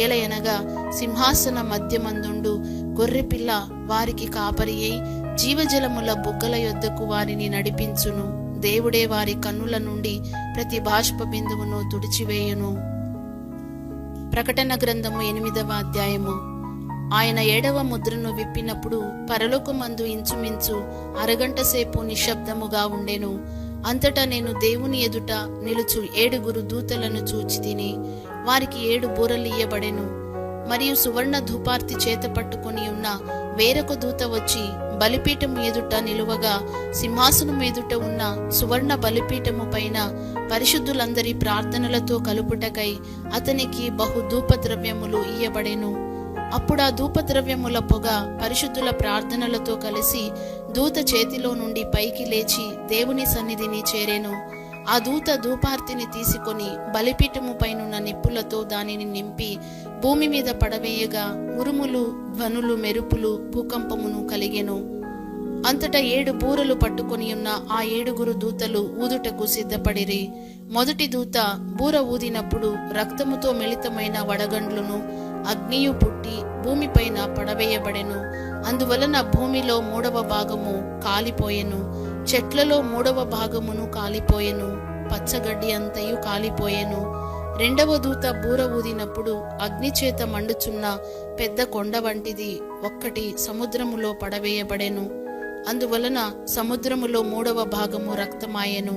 ఏలయనగా సింహాసన మధ్యమందుండు గొర్రెపిల్ల వారికి కాపరి అయి జీవజలముల బుగ్గల యొద్దకు వారిని నడిపించును. దేవుడే వారి కన్నుల నుండి ప్రతి బాష్ప బిందువును తుడిచివేయును. ప్రకటన గ్రంథము 8వ అధ్యాయము. ఆయన 7వ ముద్రను విప్పినప్పుడు పరలోకమందు ఇంచుమించు అరగంట సేపు నిశ్శబ్దముగా ఉండెను. అంతటా నేను దేవుని ఎదుట నిలుచు 7 దూతలను చూచి తిని, వారికి 7 బూరలు ఇయ్యబడెను. మరియు సువర్ణ ధూపార్తి చేత పట్టుకొని ఉన్న వేరొక దూత వచ్చి బలిపీఠం ఎదుట నిలువగా, సింహాసనం ఎదుట ఉన్న సువర్ణ బలిపీఠము పైన పరిశుద్ధులందరి ప్రార్థనలతో కలుపుటకై అతనికి బహు ధూపద్రవ్యములు ఇయ్యబడెను. అప్పుడు ఆ ధూపద్రవ్యముల పొగ పరిశుద్ధుల ప్రార్థనలతో కలిసి దూత చేతిలో నుండి పైకి లేచి దేవుని సన్నిధిని చేరెను. ఆ దూత ధూపార్తిని తీసుకొని బలిపీఠము పైనున్న నిప్పులతో దానిని నింపి భూమి మీద పడవేయగా ఉరుములు, ధ్వనులు, మెరుపులు, భూకంపమును కలిగెను. అంతటా 7 బూరలు పట్టుకొని ఉన్న ఆ 7 దూతలు ఊదుటకు సిద్ధపడిరి. మొదటి దూత బూర ఊదినప్పుడు రక్తముతో మిళితమైన వడగండ్లును అగ్నియు పుట్టి భూమిపైన పడవేయబడెను. అందువలన భూమిలో 3వ భాగము కాలిపోయెను. చెట్లలో 3వ భాగమును కాలిపోయెను. పచ్చగడ్డి అంతయు కాలిపోయెను. 2వ దూత బూర ఊదినప్పుడు అగ్ని చేత మండుచున్న పెద్ద కొండ వంటిది ఒక్కటి సముద్రములో పడవేయబడెను. అందువలన సముద్రములో 3వ భాగము రక్తమాయెను.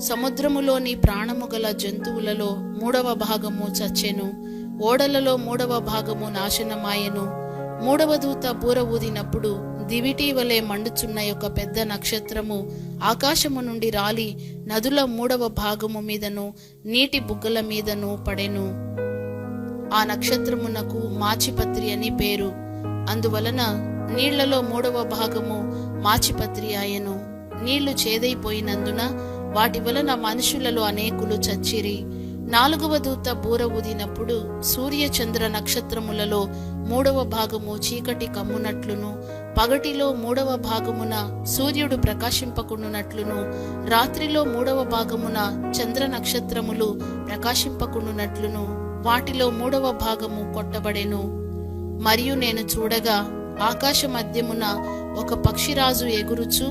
సముద్రములోని ప్రాణము గల జంతువులలో 3వ భాగము చచ్చెను. ఓడలలో 3వ భాగము నాశనమాయెను. 3వ దూత బూర ఊదినప్పుడు దివిటి వలె మండుచున్న ఒక పెద్ద నక్షత్రము ఆకాశము నుండి రాలి నదుల 3వ భాగము మీదను నీటి బుగ్గల మీదను పడెను. ఆ నక్షత్రమునకు మాచిపత్రి అని పేరు. అందువలన నీళ్లలో 3వ భాగము మాచిపత్రి ఆయను. నీళ్లు చేదైపోయినందున వాటి వలన మనుషులలో అనేకులు చచ్చిరి. 4వ దూత బూర ఊదినప్పుడు సూర్య చంద్ర నక్షత్రములలో 3వ భాగము చీకటి కమ్మునట్లును, పగటిలో 3వ భాగమున సూర్యుడు ప్రకాశింపకుండునట్లును, రాత్రిలో 3వ భాగమున చంద్ర నక్షత్రములు ప్రకాశింపకుండునట్లును వాటిలో 3వ భాగము కొట్టబడెను. మరియు నేను చూడగా ఆకాశ మధ్యమున ఒక పక్షిరాజు ఎగురుచు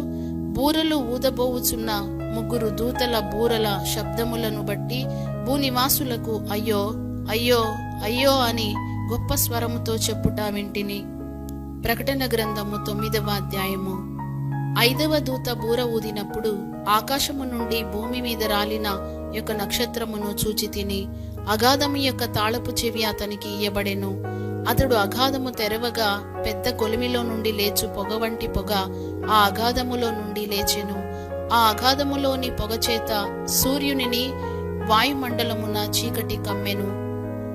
బూరలు ఊదబోవుచున్న 3 దూతల బూరల శబ్దములను బట్టి భూనివాసులకు అయ్యో అయ్యో అయ్యో అని గొప్ప స్వరముతో చెప్పుట వింటిని. ప్రకటన గ్రంథము 9వ అధ్యాయము. 5వ దూత బూర ఊదినప్పుడు ఆకాశము నుండి భూమి మీద రాలిన యొక్క నక్షత్రమును చూచి తిని, అగాధము యొక్క తాళపు చెవి అతనికి ఇయ్యబడెను. అతడు అగాధము తెరవగా పెద్ద కొలిమిలో నుండి లేచు పొగ వంటి పొగ ఆ అగాధములో నుండి లేచెను. ఆ అగాధములోని పొగ చేత సూర్యునిని వాయుమండలమున చీకటి కమ్మెను.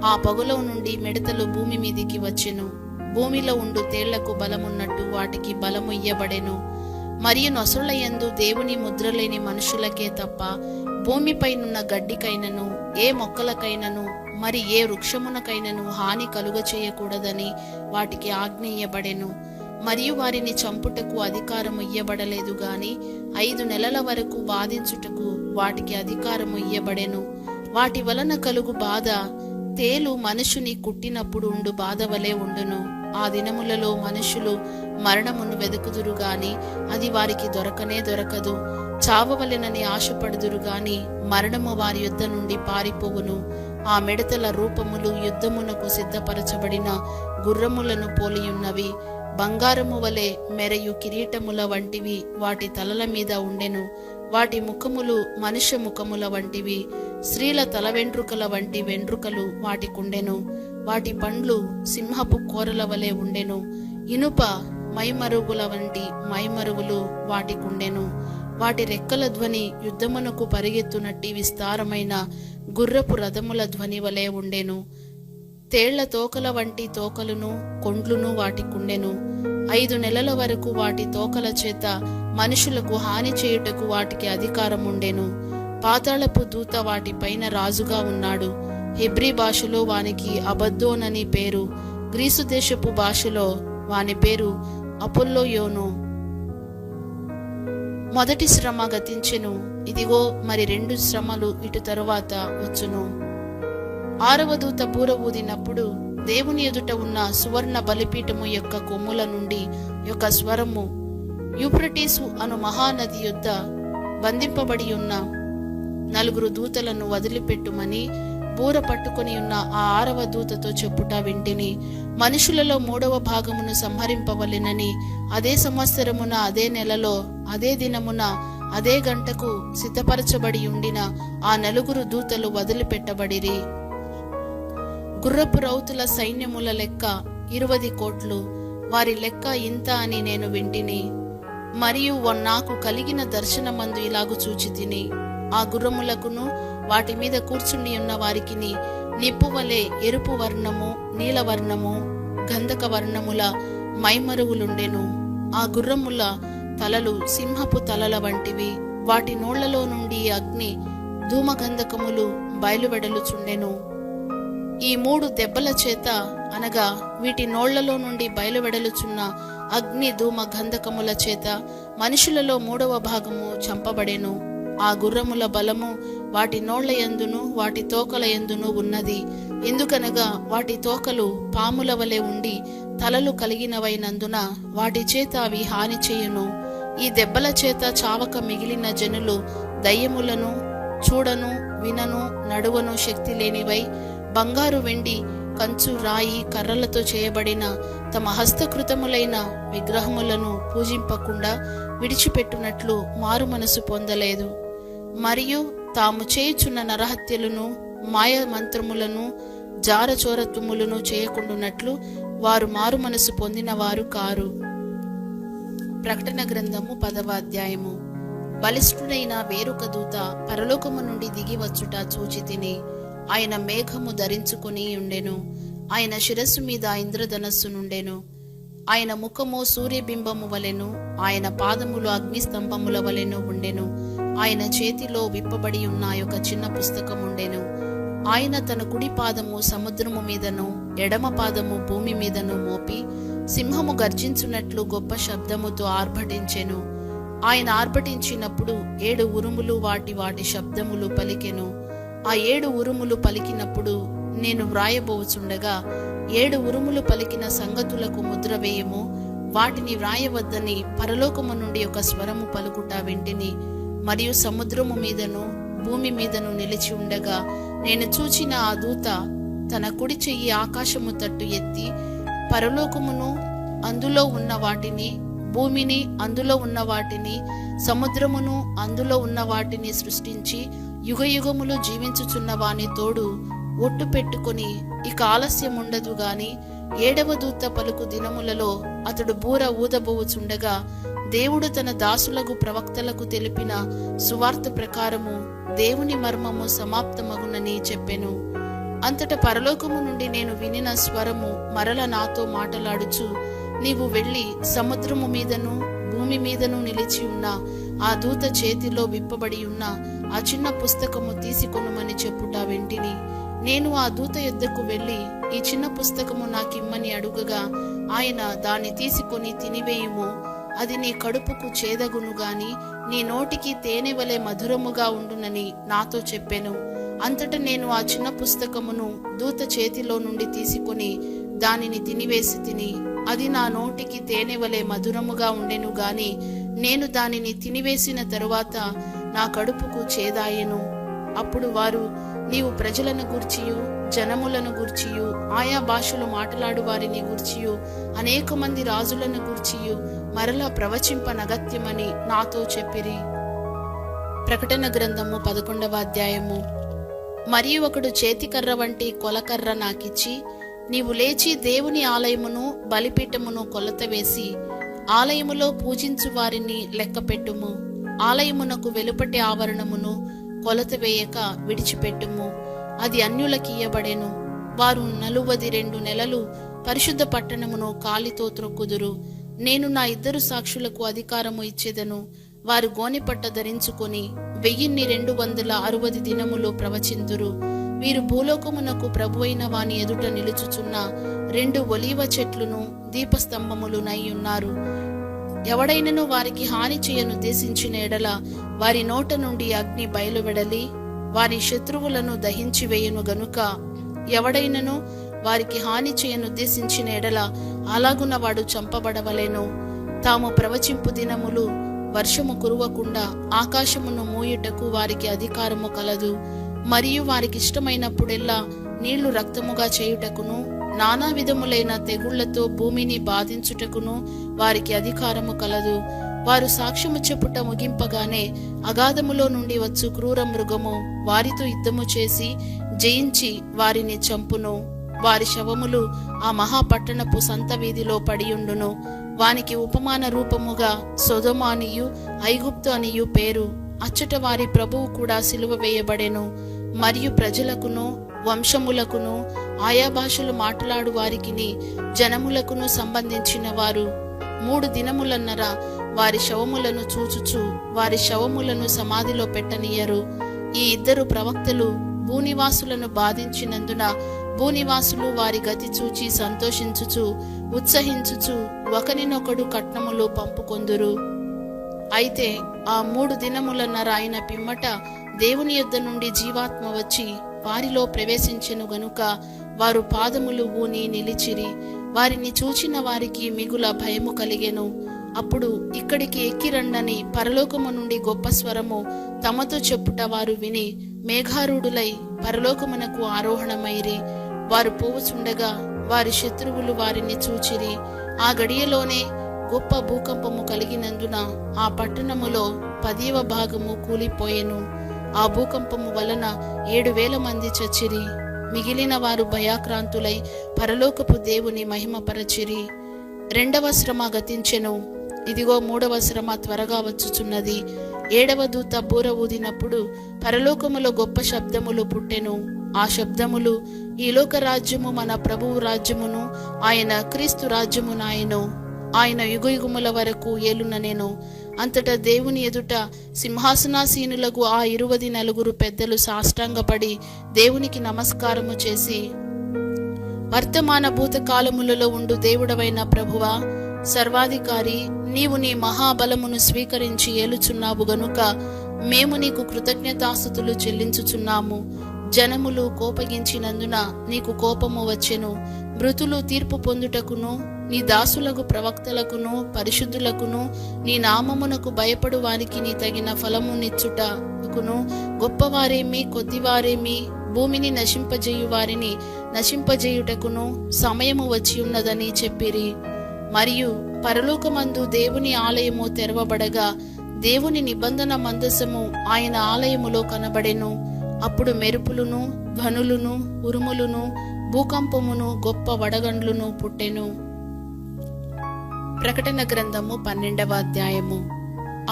ఆ పొగలో నుండి మిడతలు భూమి మీదికి వచ్చెను. భూమిలో ఉండు తేళ్లకు బలమున్నట్టు వాటికి బలము ఇయ్యబడెను. మరియు నొసళ్ళయందు దేవుని ముద్రలేని మనుషులకే తప్ప భూమిపైనున్న గడ్డికైనను ఏ మొక్కలకైనను మరి ఏ వృక్షమునకైనను హాని కలుగ చేయకూడదని వాటికి ఆజ్ఞ ఇయ్యబడెను. మరియు వారిని చంపుటకు అధికారము ఇయ్యబడలేదు గాని 5 నెలల వరకు బాధించుటకు వాటికి అధికారము ఇయ్యబడెను. వాటి వలన కలుగు బాధ తేలు మనుషుని కుట్టినప్పుడు ఉండు బాధ వలె ఉండును. ఆ దినములలో మనుషులు మరణమును వెదుకుదురు గాని అది వారికి దొరకనే దొరకదు. చావవలెనని ఆశపడుదురు గాని మరణము వారి యుద్ధ నుండి పారిపోవును. ఆ మిడతల రూపములు యుద్ధమునకు సిద్ధపరచబడిన గుర్రములను పోలియున్నవి. బంగారము వలె మెరయు కిరీటముల వంటివి వాటి తలల మీద ఉండెను. వాటి ముఖములు మనుష్య ముఖముల వంటివి. స్త్రీల తల వెంట్రుకల వంటి వెంట్రుకలు వాటికుండెను. వాటి పండ్లు సింహపు కోరల వలె ఉండెను. ఇనుప మైమరుగుల వంటి మైమరుగులు వాటికుండెను. వాటి రెక్కల ధ్వని యుద్ధమునకు పరిగెత్తునట్టి విస్తారమైన గుర్రపు రథముల ధ్వని వలె ఉండెను. తేళ్ల తోకల వంటి తోకలును కొండ్లును వాటికుండెను. 5 నెలల వరకు వాటి తోకల చేత మనుషులకు హాని చేయుటకు వాటికి అధికారముండెను. పాతాళపు దూత వాటిపైన రాజుగా ఉన్నాడు. హెబ్రీ భాషలో వానికి అబద్దోనని పేరు. గ్రీసు దేశపు భాషలో వాని పేరు అపోల్లోయోను. మొదటి శ్రమ గతించెను, ఇదిగో మరి 2 శ్రమలు ఇటు తరువాత వచ్చును. 6వ దూత బూర ఊదినప్పుడు దేవుని ఎదుట ఉన్న సువర్ణ బలిపీఠము యొక్క కొమ్ముల నుండి యొక్క స్వరము యూఫ్రటీసు అను మహానది యొద్ద బంధింపబడి ఉన్న 4 దూతలను వదిలిపెట్టుమని బూర పట్టుకొని ఉన్న ఆ 6వ దూతతో చెప్పుట వింటిని. మనుషులలో 3వ భాగమును సంహరింపవలెనని అదే సంవత్సరమున అదే నెలలో అదే దినమున అదే గంటకు సిద్ధపరచబడి ఉండిన ఆ 4 దూతలు వదిలిపెట్టబడిరి. గుర్రపు రౌతుల సైన్యముల లెక్క 20 కోట్లు. వారి లెక్క ఇంత అని నేను వింటిని. మరియు నాకు కలిగిన దర్శనమందు ఇలాగు చూచితిని. ఆ గుర్రములకును వాటి మీద కూర్చుని ఉన్న వారికిని నిప్పు వలె ఎరుపు వర్ణము, నీలవర్ణము, గంధక వర్ణముల మైమరుగులుండెను. ఆ గుర్రముల తలలు సింహపు తలల వంటివి. వాటి నోళ్లలో నుండి అగ్ని ధూమగంధకములు బయలువెడలుచుండెను. ఈ 3 దెబ్బల చేత అనగా వీటి నోళ్లలో నుండి బయలువెడలుచున్న అగ్ని ధూమ గంధకముల చేత మనుషులలో 3వ భాగము చంపబడెను. ఆ గుర్రముల బలము వాటి నోళ్ల యందును వాటి తోకల యందును ఉన్నది. ఎందుకనగా వాటి తోకలు పాముల వలె ఉండి తలలు కలిగినవైనందున వాటి చేత అవి హాని చేయును. ఈ దెబ్బల చేత చావక మిగిలిన జనులు దయ్యములను చూడను వినను నడువను శక్తి లేనివై బంగారు, వెండి, కంచు, రాయి, కర్రలతో చేయబడిన తమ హస్తకృతములైన విగ్రహములను పూజింపకుండా విడిచిపెట్టునట్లు మారు మనసు పొందలేదు. మరియు తాము చేయుచున్న నరహత్యలను, మాయ మంత్రములను, జారచోరత్వములను చేయకుండునట్లు వారు మారు మనసు పొందిన వారు కారు. ప్రకటన గ్రంథము 10వ అధ్యాయము. బలిష్ఠుడైన వేరొక దూత పరలోకము నుండి దిగి వచ్చుట చూచితిని. ఆయన మేఘము ధరించుకుని ఉండెను. ఆయన శిరస్సు మీద ఇంద్రధనస్సు నుండెను. ఆయన ముఖము సూర్యబింబము వలెను, ఆయన పాదములు అగ్నిస్తంభముల వలెను ఉండెను. ఆయన చేతిలో విప్పబడి ఉన్న ఒక చిన్న పుస్తకం ఉండెను. ఆయన తన కుడి పాదము సముద్రము మీదను ఎడమ పాదము భూమి మీదను మోపి సింహము గర్జించున్నట్లు గొప్ప శబ్దముతో ఆర్భటించెను. ఆయన ఆర్భటించినప్పుడు 7 ఉరుములు వాటి శబ్దములు పలికెను. ఆ 7 ఉరుములు పలికినప్పుడు నేను వ్రాయబోచుండగా 7 ఉరుములు పలికిన సంగతులకు ముద్ర వేయము, వాటిని వ్రాయవద్దని పరలోకము నుండి ఒక స్వరము పలుకుట వింటిని. మరియు సముద్రము మీదను భూమి మీదను నిలిచి ఉండగా నేను చూచిన ఆ దూత తన కుడి చెయ్యి ఆకాశము తట్టు ఎత్తి పరలోకమును అందులో ఉన్న వాటిని, భూమిని అందులో ఉన్న వాటిని, సముద్రమును అందులో ఉన్న వాటిని సృష్టించి యుగయుగములు జీవించుచున్న వాని తోడు ఒట్టు పెట్టుకొని ఇక ఆలస్యం ఉండదు గాని 7వ దూత పలుకు దినములలో అతడు బూర ఊదబోవుచుండగా దేవుడు తన దాసులకు ప్రవక్తలకు తెలిపిన సువార్త ప్రకారము దేవుని మర్మము సమాప్తమగునని చెప్పెను. అంతట పరలోకము నుండి నేను వినిన స్వరము మరల నాతో మాటలాడుచు, నీవు వెళ్ళి సముద్రము మీదను భూమి మీదను నిలిచి ఉన్న ఆ దూత చేతిలో విప్పబడి ఉన్న ఆ చిన్న పుస్తకము తీసుకొనుమని చెప్పుట వింటిని. నేను ఆ దూత యొద్దకు వెళ్ళి ఈ చిన్న పుస్తకము నాకిమ్మని అడుగగా ఆయన దాన్ని తీసుకొని తినివేయుము, అది నీ కడుపుకు చేదగును గాని నీ నోటికి తేనె వలె మధురముగా ఉండునని నాతో చెప్పెను. అంతట నేను ఆ చిన్న పుస్తకమును దూత చేతిలో నుండి తీసుకొని దానిని తినివేసి తిని, అది నా నోటికి తేనె వలె మధురముగా ఉండెను గాని నేను దానిని తినివేసిన తరువాత నా కడుపుకు చేదాయెను. అప్పుడు వారు, నీవు ప్రజలను గూర్చియు జనములను గూర్చియు ఆయా భాషలు మాట్లాడు వారిని గూర్చియు అనేక మంది రాజులను గూర్చియు మరలా ప్రవచింపనగత్యమని నాతో చెప్పిరి. ప్రకటన గ్రంథము 11వ అధ్యాయము. మరియు ఒకడు చేతికర్ర వంటి కొలకర్ర నాకిచ్చి, నీవు లేచి దేవుని ఆలయమును బలిపీఠమును కొలత వేసి ఆలయములో పూజించు వారిని లెక్కపెట్టుము. ఆలయమునకు వెలుపటి ఆవరణమును కొలత వేయక విడిచిపెట్టుము, అది అన్యులకియ్యబడెను. వారు 42 నెలలు పరిశుద్ధ పట్టణమును కాలితో త్రొక్కుదురు. నేను నా 2 సాక్షులకు అధికారము ఇచ్చేదను. వారు గోనెపట్ట ధరించుకొని 1260 దినములు ప్రవచింతురు. వీరు భూలోకమునకు ప్రభువైన వాని ఎదుట నిలుచుచున్న 2 ఒలీవ చెట్లును దీపస్తంభములునై ఉన్నారు. ఎవడైనను వారికి హాని చేయనుద్దేశించిన ఎడల వారి నోట నుండి అగ్ని బయలువెడలి వారి శత్రువులను దహించి వేయును గనుక, ఎవడైనను వారికి హాని చేయనుద్దేశించిన ఎడల అలాగున వాడు చంపబడవలెను. తాము ప్రవచింపు దినములు వర్షము కురవకుండా ఆకాశమును మూయుటకు వారికి అధికారము కలదు. మరియు వారికి ఇష్టమైనప్పుడెల్లా నీళ్లు రక్తముగా చేయుటకును నానా విధములైన తెగుళ్లతో భూమిని బాధించుటకును వారికి అధికారము కలదు. వారు సాక్ష్యము చెప్పుట ముగింపగానే అగాధములో నుండి వచ్చు క్రూర మృగము వారితో యుద్ధము చేసి జయించి వారిని చంపును. వారి శవములు ఆ మహాపట్టణపు సంత వీధిలో పడియుండును. వానికి ఉపమాన రూపముగా సొదొమ అనియు ఐగుప్తు అనియు పేరు. అచ్చట వారి ప్రభువు కూడా సిలువ వేయబడెను. మరియు ప్రజలకును వంశములకును ఆయా భాషలు మాట్లాడు వారికిని జనములకును సంబంధించిన వారు 3 దినములన్నర వారి శవములను చూచుచు వారి శవములను సమాధిలో పెట్టనీయరు. ఈ 2 ప్రవక్తలు భూనివాసులను బాధించినందున భూనివాసులు వారి గతి చూచి సంతోషించుచు ఉత్సహించుచు ఒకరినొకడు కట్నములు పంపుకొందురు. అయితే ఆ 3 దినములన్నర అయిన పిమ్మట దేవుని యొద్ద నుండి జీవాత్మ వచ్చి వారిలో ప్రవేశించెను గనుక వారు పాదములు ఊని నిలిచిరి. వారిని చూచిన వారికి మిగుల భయము కలిగెను. అప్పుడు ఇక్కడికి ఎక్కిరండని పరలోకము నుండి గొప్ప స్వరము తమతో చెప్పుట వారు విని మేఘారూఢులై పరలోకమునకు ఆరోహణమైరి. వారు పోవుచుండగా వారి శత్రువులు వారిని చూచిరి. ఆ గడియలోనే గొప్ప భూకంపము కలిగినందున ఆ పట్టణములో 10వ భాగము కూలిపోయెను. ఆ భూకంపము వలన 7,000 మంది చచ్చిరి. మిగిలిన వారు భయాక్రాంతులై పరలోకపు దేవుని మహిమపరచిరి. 2వ శ్రమ గతించెను. ఇదిగో 3వ శ్రమ త్వరగా వచ్చుచున్నది. 7వ దూత బూర ఊదినప్పుడు పరలోకములో గొప్ప శబ్దములు పుట్టెను. ఆ శబ్దములు, ఈ లోక రాజ్యము మన ప్రభువు రాజ్యమును, ఆయన క్రీస్తు రాజ్యమునాయను. ఆయన యుగయుగముల వరకు ఏలుననెను. అంతటా దేవుని ఎదుట సింహాసనాసీనులకు ఆ 24 పెద్దలు సాష్టాంగపడి దేవునికి నమస్కారము చేసి, వర్తమాన భూతకాలములలో ఉండు దేవుడవైన ప్రభువా, సర్వాధికారి, నీవు నీ మహాబలమును స్వీకరించి ఏలుచున్నావు గనుక మేము నీకు కృతజ్ఞతాస్తుతులు చెల్లించుచున్నాము. జనములు కోపగించినందున నీకు కోపము వచ్చెను. మృతులు తీర్పు పొందుటకును నీ దాసులకు ప్రవక్తలకును పరిశుద్ధులకును నీ నామమునకు భయపడు వారికి నీ తగిన ఫలమునిచ్చుటకును గొప్పవారేమి కొద్దివారేమి భూమిని నశింపజేయు వారిని నశింపజేయుటకును సమయము వచ్చి ఉన్నదని చెప్పిరి. మరియు పరలోకమందు దేవుని ఆలయము తెరవబడగా దేవుని నిబంధన మందసము ఆయన ఆలయములో కనబడెను. అప్పుడు మెరుపులును ధ్వనులును ఉరుములును భూకంపమును గొప్ప వడగండ్లును పుట్టెను. ప్రకటన గ్రంథము 12వ అధ్యాయము.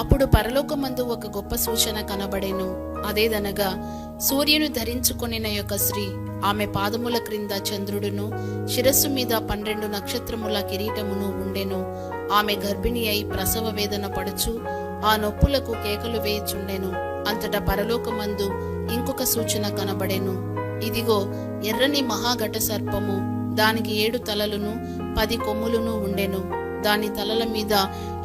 అప్పుడు పరలోకమందు ఒక గొప్ప సూచన కనబడెను. అదేదనగా సూర్యుని ధరించుకొనిన యొక్క స్త్రీ, ఆమె పాదముల క్రింద చంద్రుడును శిరస్సు మీద 12 నక్షత్రముల కిరీటమును ఉండెను. ఆమె గర్భిణి అయి ప్రసవ వేదన పడుచు ఆ నొప్పులకు కేకలు వేయుచుండెను. అంతటా పరలోకమందు ఇంకొక సూచన కనబడెను. ఇదిగో ఎర్రని మహాఘట సర్పము దానికి 7 తలలును 10 కొమ్ములును ఉండెను. దాని తలల మీద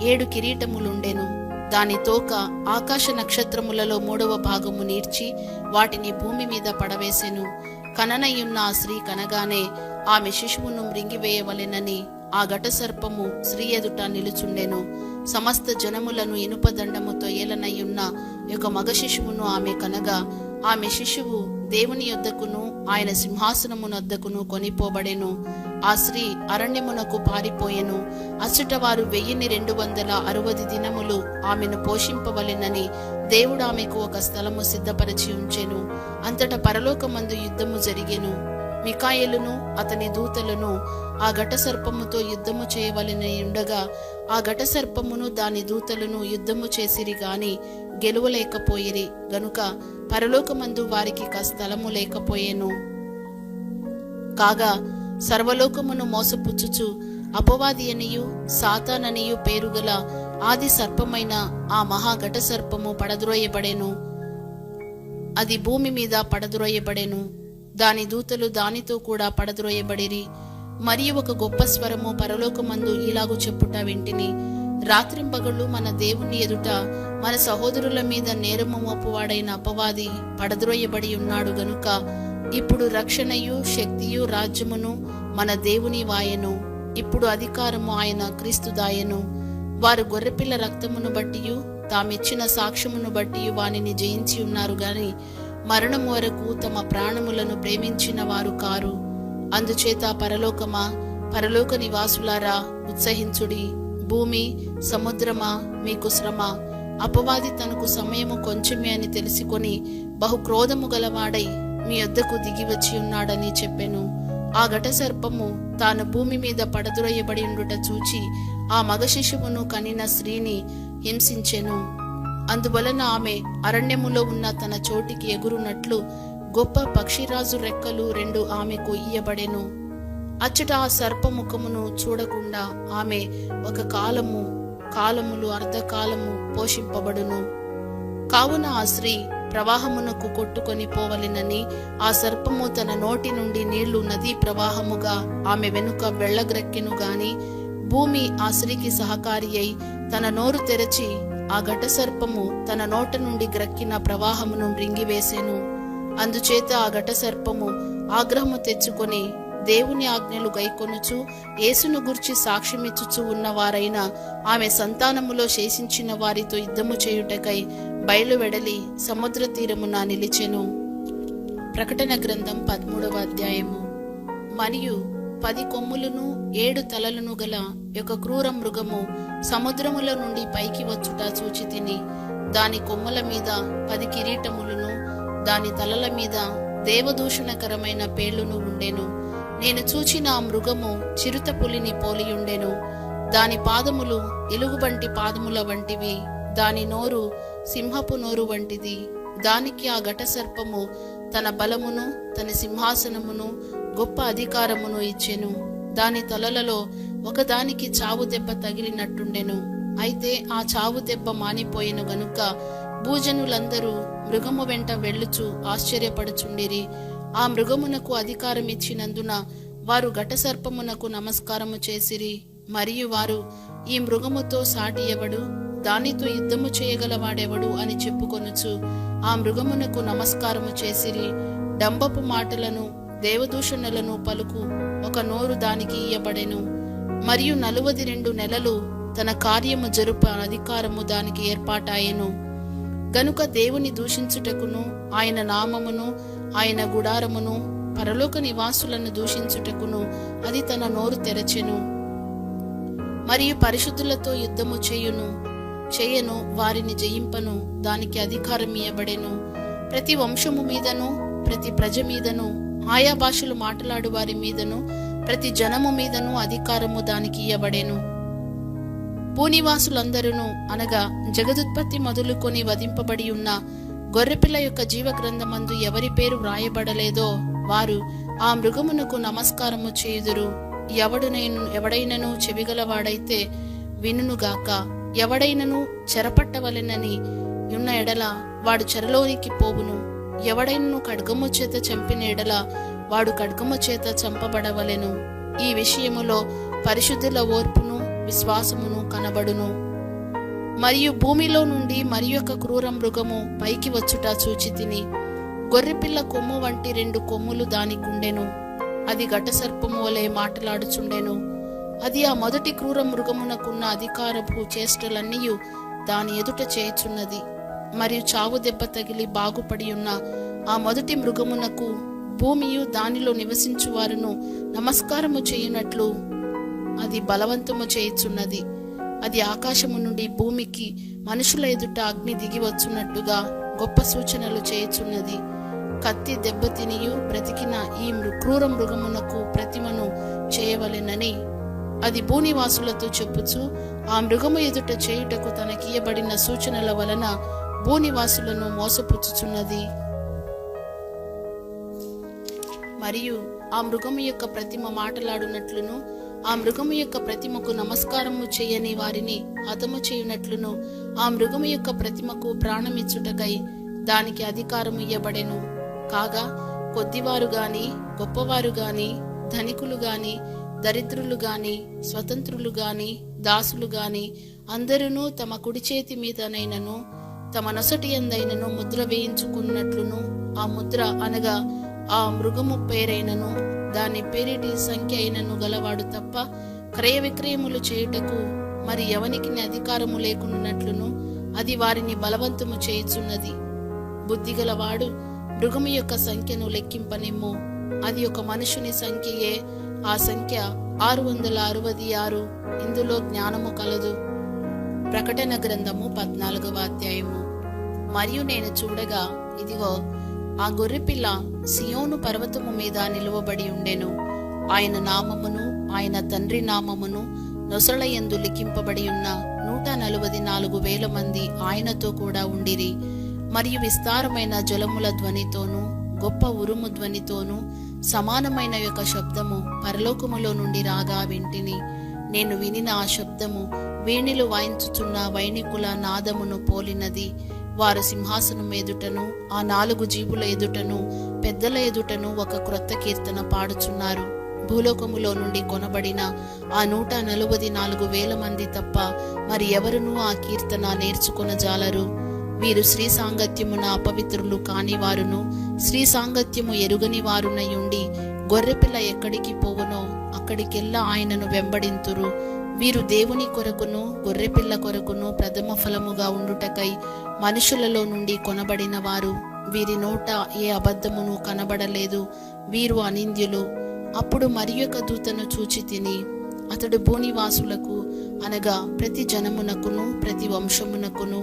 7 కిరీటములుండెను. దాని తోక ఆకాశ నక్షత్రములలో 3వ భాగము నీడ్చి వాటిని భూమి మీద పడవేసెను. కననయున్న ఆ స్త్రీ కనగానే ఆమె శిశువును మృంగివేయవలెనని ఆ ఘటసర్పము స్త్రీ ఎదుట నిలుచుండెను. సమస్త జనములను ఇనుపదండముతో ఏలనయ్యున్న ఒక మగ శిశువును ఆమె కనగా, ఆమె శిశువు దేవుని యొద్దకును ఆయన సింహాసనమునొద్దకును కొనిపోబడెను. ఆ స్త్రీ అరణ్యమునకు పారిపోయెను. అచ్చట వారు 1260 దినములు ఆమెను పోషింపవలెనని దేవుడు ఆమెకు ఒక స్థలము సిద్ధపరచి ఉంచెను. అంతటా పరలోకమందు యుద్ధము జరిగెను. మికాయేలును అతని దూతలను ఆ ఘటసర్పముతో యుద్ధము చేయవలెనని ఉండగా, ఆ ఘటసర్పమును దాని దూతలను యుద్ధము చేసిరి గాని గెలువలేకపోయిరి గనుక పరలోకమందు వారికి స్థలము లేకపోయెను. కాగా సర్వలోకమును మోసపుచ్చుచు అపవాది అనియు సాతాననియు పేరుగల ఆది సర్పమైన ఆ మహాఘట సర్పము పడద్రోయబడెను. అది భూమి మీద పడద్రోయబడెను. దాని దూతలు దానితో కూడా పడద్రోయబడిరి. మరియు ఒక గొప్ప స్వరము పరలోకమందు ఇలాగు చెప్పుట వింటిని, రాత్రింపగళ్ళు మన దేవుని ఎదుట మన సహోదరుల మీద నేరము మోపువాడైన అపవాది పడద్రోయబడి ఉన్నాడు గనుక ఇప్పుడు రక్షణయు శక్తియు రాజ్యమును మన దేవుని వాయెను. ఇప్పుడు అధికారము ఆయన క్రీస్తు దాయెను. వారు గొర్రెపిల్ల రక్తమును బట్టియు తామిచ్చిన సాక్ష్యమును బట్టియు వానిని జయించి ఉన్నారు గాని మరణము వరకు తమ ప్రాణములను ప్రేమించిన వారు కారు. అందుచేత పరలోకమా, పరలోక నివాసులారా ఉత్సహించుడి. భూమి సముద్రమా మీకు శ్రమ. అపవాది తనకు సమయము కొంచెమే అని తెలుసుకొని బహు క్రోధము గలవాడై మీ యొద్దకు దిగివచ్చి ఉన్నాడని చెప్పెను. ఆ ఘటసర్పము తాను భూమి మీద పడద్రోయబడి ఉండుట చూచి ఆ మగ శిశువును కనిన స్త్రీని హింసించెను. అందువలన ఆమె అరణ్యములో ఉన్న తన చోటికి ఎగురునట్లు గొప్ప పక్షిరాజు రెక్కలు 2 ఆమెకు ఇయ్యబడెను. అచ్చట ఆ సర్పముఖమును చూడకుండా ఆమె ఒక కాలములు అర్ధకాలము పోషింపబడును. కావున ఆ స్త్రీ ప్రవాహమునకు కొట్టుకొని పోవలెనని ఆ సర్పము తన నోటి నుండి నీళ్లు నదీ ప్రవాహముగా ఆమె వెనుక వెళ్ళగ్రక్కెను గాని భూమి ఆ స్త్రీకి సహకారి అయి తన నోరు తెరచి ఆ ఘటసర్పము తన నోట నుండి గ్రక్కిన ప్రవాహమును మృంగివేసెను. అందుచేత ఆ ఘటసర్పము ఆగ్రహము తెచ్చుకొని దేవుని ఆజ్ఞలు గైకొనుచు యేసును గుర్చి సాక్ష్యమిచ్చుచు ఉన్నవారైన ఆమె సంతానములో శేషించిన వారితో యుద్ధము చేయుటకై బయలువెడలి సముద్ర తీరమున నిలిచెను. ప్రకటన గ్రంథం 13వ అధ్యాయము. మరియు 10 కొమ్ములను 7 తలలను గల ఒక క్రూర మృగము సముద్రముల నుండి పైకి వచ్చుట చూచితిని. దాని కొమ్ముల మీద 10 కిరీటములను, దాని తలల మీద దేవదూషణకరమైన పేర్లును ఉండెను. నేను చూచిన ఆ మృగము చిరుత పులిని పోలియుండెను. దాని పాదములు ఎలుగుబంటి పాదముల వంటివి, దాని నోరు సింహపు నోరు వంటిది. దానికి ఆ ఘటసర్పము తన బలమును, తన సింహాసనమును, గొప్ప అధికారమును ఇచ్చెను. దాని తలలలో ఒకదానికి చావు దెబ్బ తగిలినట్టుండెను. అయితే ఆ చావు దెబ్బ మానిపోయెను గనుక భూజనులందరూ మృగము వెంట వెళ్ళుచు ఆశ్చర్యపడుచుండిరి. ఆ మృగమునకు అధికారం ఇచ్చినందున వారు ఘటసర్పమునకు నమస్కారము చేసిరి. మరియు వారు, ఈ మృగముతో సాటి ఎవడు, దానితో యుద్ధము చేయగలవాడెవడు అని చెప్పుకొనుచు ఆ మృగమునకు నమస్కారము చేసిరి. డంబపు మాటలను దేవదూషణలను పలుకు ఒక నోరు దానికి ఇయ్యబడెను. మరియు 42 నెలలు తన కార్యము జరుప అధికారము దానికి ఏర్పాటాయెను. గనుక దేవుని దూషించుటకును, ఆయన నామమును, ఆయన గుడారమును, పరలోక నివాసులను దూషించుటకును అది తన నోరు తెరచెను. మరియు పరిశుద్ధులతో యుద్ధము చేయను వారిని జయింపను దానికి అధికారం ఇయ్యబడెను. ప్రతి వంశము మీదను, ప్రతి ప్రజ మీదను, ఆయా భాషలు మాట్లాడు వారి మీదను, ప్రతి జనము మీదను అధికారము దానికి ఇయ్యబడెను. భూనివాసులందరూ అనగా జగదుత్పత్తి మొదలుకొని వధింపబడి ఉన్న గొర్రెపిల్ల యొక్క జీవగ్రంథమందు ఎవరి పేరు వ్రాయబడలేదో వారు ఆ మృగమునకు నమస్కారము చేయుదురు. ఎవడైనను చెవిగలవాడైతే వినుగాక. ఎవడైనను చెరపట్టవలెనని ఉన్న ఎడల వాడు చెరలోనికి పోవును. ఎవడైనను ఖడ్గము చేత చంపిన ఎడల వాడు ఖడ్గము చేత చంపబడవలెను. ఈ విషయములో పరిశుద్ధుల ఓర్పును విశ్వాసమును కనబడును. మరియు భూమిలో నుండి మరి ఒక క్రూర మృగము పైకి వచ్చుట చూచితిని. గొర్రెపిల్ల కొమ్ము వంటి 2 కొమ్ములు దానికుండెను. అది ఘటసర్పము వలె మాటలాడుచుండెను. అది ఆ మొదటి క్రూర మృగమునకున్న అధికారపు చేష్టలన్నీయు దాని ఎదుట చేయుచున్నది. మరియు చావు దెబ్బ తగిలి బాగుపడి ఉన్న ఆ మొదటి మృగమునకు భూమియు దానిలో నివసించువారును నమస్కారము చేయునట్లు అది బలవంతము చేయుచున్నది. అది ఆకాశము నుండి భూమికి మనుషుల ఎదుట అగ్ని దిగి వచ్చున్నట్టుగా గొప్ప సూచనలు చేయుచున్నది. కత్తి దెబ్బతినియు బ్రతికిన ఈ క్రూర మృగమునకు ప్రతిమను చేయవలెనని అది భూనివాసులతో చెప్పుచు ఆ మృగము ఎదుట చేయుటకు తనకియబడిన సూచనల వలన భూనివాసులను మోసపుచ్చుచున్నది. మరియు ఆ మృగము యొక్క ప్రతిమ మాటలాడునట్లును ఆ మృగము యొక్క ప్రతిమకు నమస్కారము చేయని వారిని హతము చేయునట్లును ఆ మృగము యొక్క ప్రతిమకు ప్రాణమిచ్చుటకై దానికి అధికారము ఇయ్యబడెను. కాగా కొద్దివారు గాని గొప్పవారు గాని ధనికులు గాని దరిద్రులు గాని స్వతంత్రులు గాని దాసులు గాని అందరూ తమ కుడి చేతి మీదనైనను తమ నొసటి యందైనను ముద్ర వేయించుకున్నట్లును ఆ ముద్ర అనగా ఆ మృగము పేరైనను దాని పేరిటి సంఖ్య అయినను గలవాడు తప్ప క్రయ విక్రయములు చేయుటకు మరి ఎవనికి అధికారము లేకున్నట్లును అది వారిని బలవంతము చేయుచున్నది. బుద్ధిగలవాడు మృగము యొక్క సంఖ్యను లెక్కింపనిమ్ము. అది ఒక మనుషుని సంఖ్యయే. ఆ సంఖ్య 666. ఇందులో జ్ఞానము కలదు. ప్రకటన గ్రంథము 14వ అధ్యాయము. మరియు నేను చూడగా ఇదిగో ఆ గొర్రెపిల్ల సియోను పర్వతము మీద నిలువబడి ఉండెను. ఆయన నామమును ఆయన తండ్రి నామమును నొసల యందు లిఖింపబడి ఉన్న 144,000 మంది ఆయనతో కూడా ఉండిరి. మరియు విస్తారమైన జలముల ధ్వనితోనూ గొప్ప ఉరుము ధ్వనితోనూ సమానమైన యొక్క శబ్దము పరలోకములో నుండి రాగా వింటిని. నేను వినిన ఆ శబ్దము వీణిలు వాయించుచున్న వైణికుల నాదమును పోలినది. వారు సింహాసనం ఎదుటను ఆ 4 జీవుల ఎదుటను పెద్దల ఎదుటను ఒక క్రొత్త కీర్తన పాడుచున్నారు. భూలోకములో నుండి కొనబడిన ఆ 144,000 మంది తప్ప మరి ఎవరునూ ఆ కీర్తన నేర్చుకొనజాలరు. వీరు స్త్రీ సాంగత్యమున అపవిత్రులు కాని వారును స్త్రీ సాంగత్యము ఎరుగని వారునయుండి గొర్రెపిల్ల ఎక్కడికి పోవునో అక్కడికెల్లా ఆయనను వెంబడింతురు. వీరు దేవుని కొరకును గొర్రెపిల్ల కొరకును ప్రథమ ఫలముగా ఉండుటకై మనుషులలో నుండి కొనబడిన వారు. వీరి నోట ఏ అబద్ధమును కనబడలేదు. వీరు అనింద్యులు. అప్పుడు మరి ఒక దూతను చూచి తిని అతడు భూనివాసులకు అనగా ప్రతి జనమునకును ప్రతి వంశమునకును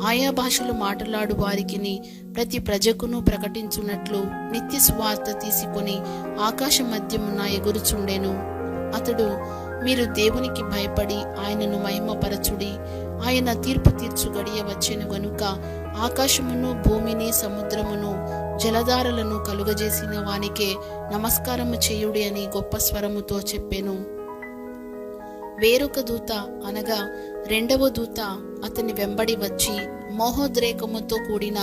ఆయా భాషలు మాట్లాడు వారికిని ప్రతి ప్రజకును ప్రకటించున్నట్లు నిత్య సువార్త తీసుకొని ఆకాశ మధ్యమున ఎగురుచుండెను. అతడు మీరు దేవునికి భయపడి ఆయనను మహిమపరచుడి. ఆయన తీర్పు తీర్చు గడియ వచ్చెను గనుక ఆకాశమును భూమిని సముద్రమును జలధారలను కలుగజేసిన వానికే నమస్కారము చేయుడి అని గొప్ప స్వరముతో చెప్పెను. వేరొక దూత అనగా 2వ దూత అతని వెంబడి వచ్చి మోహోద్రేకముతో కూడిన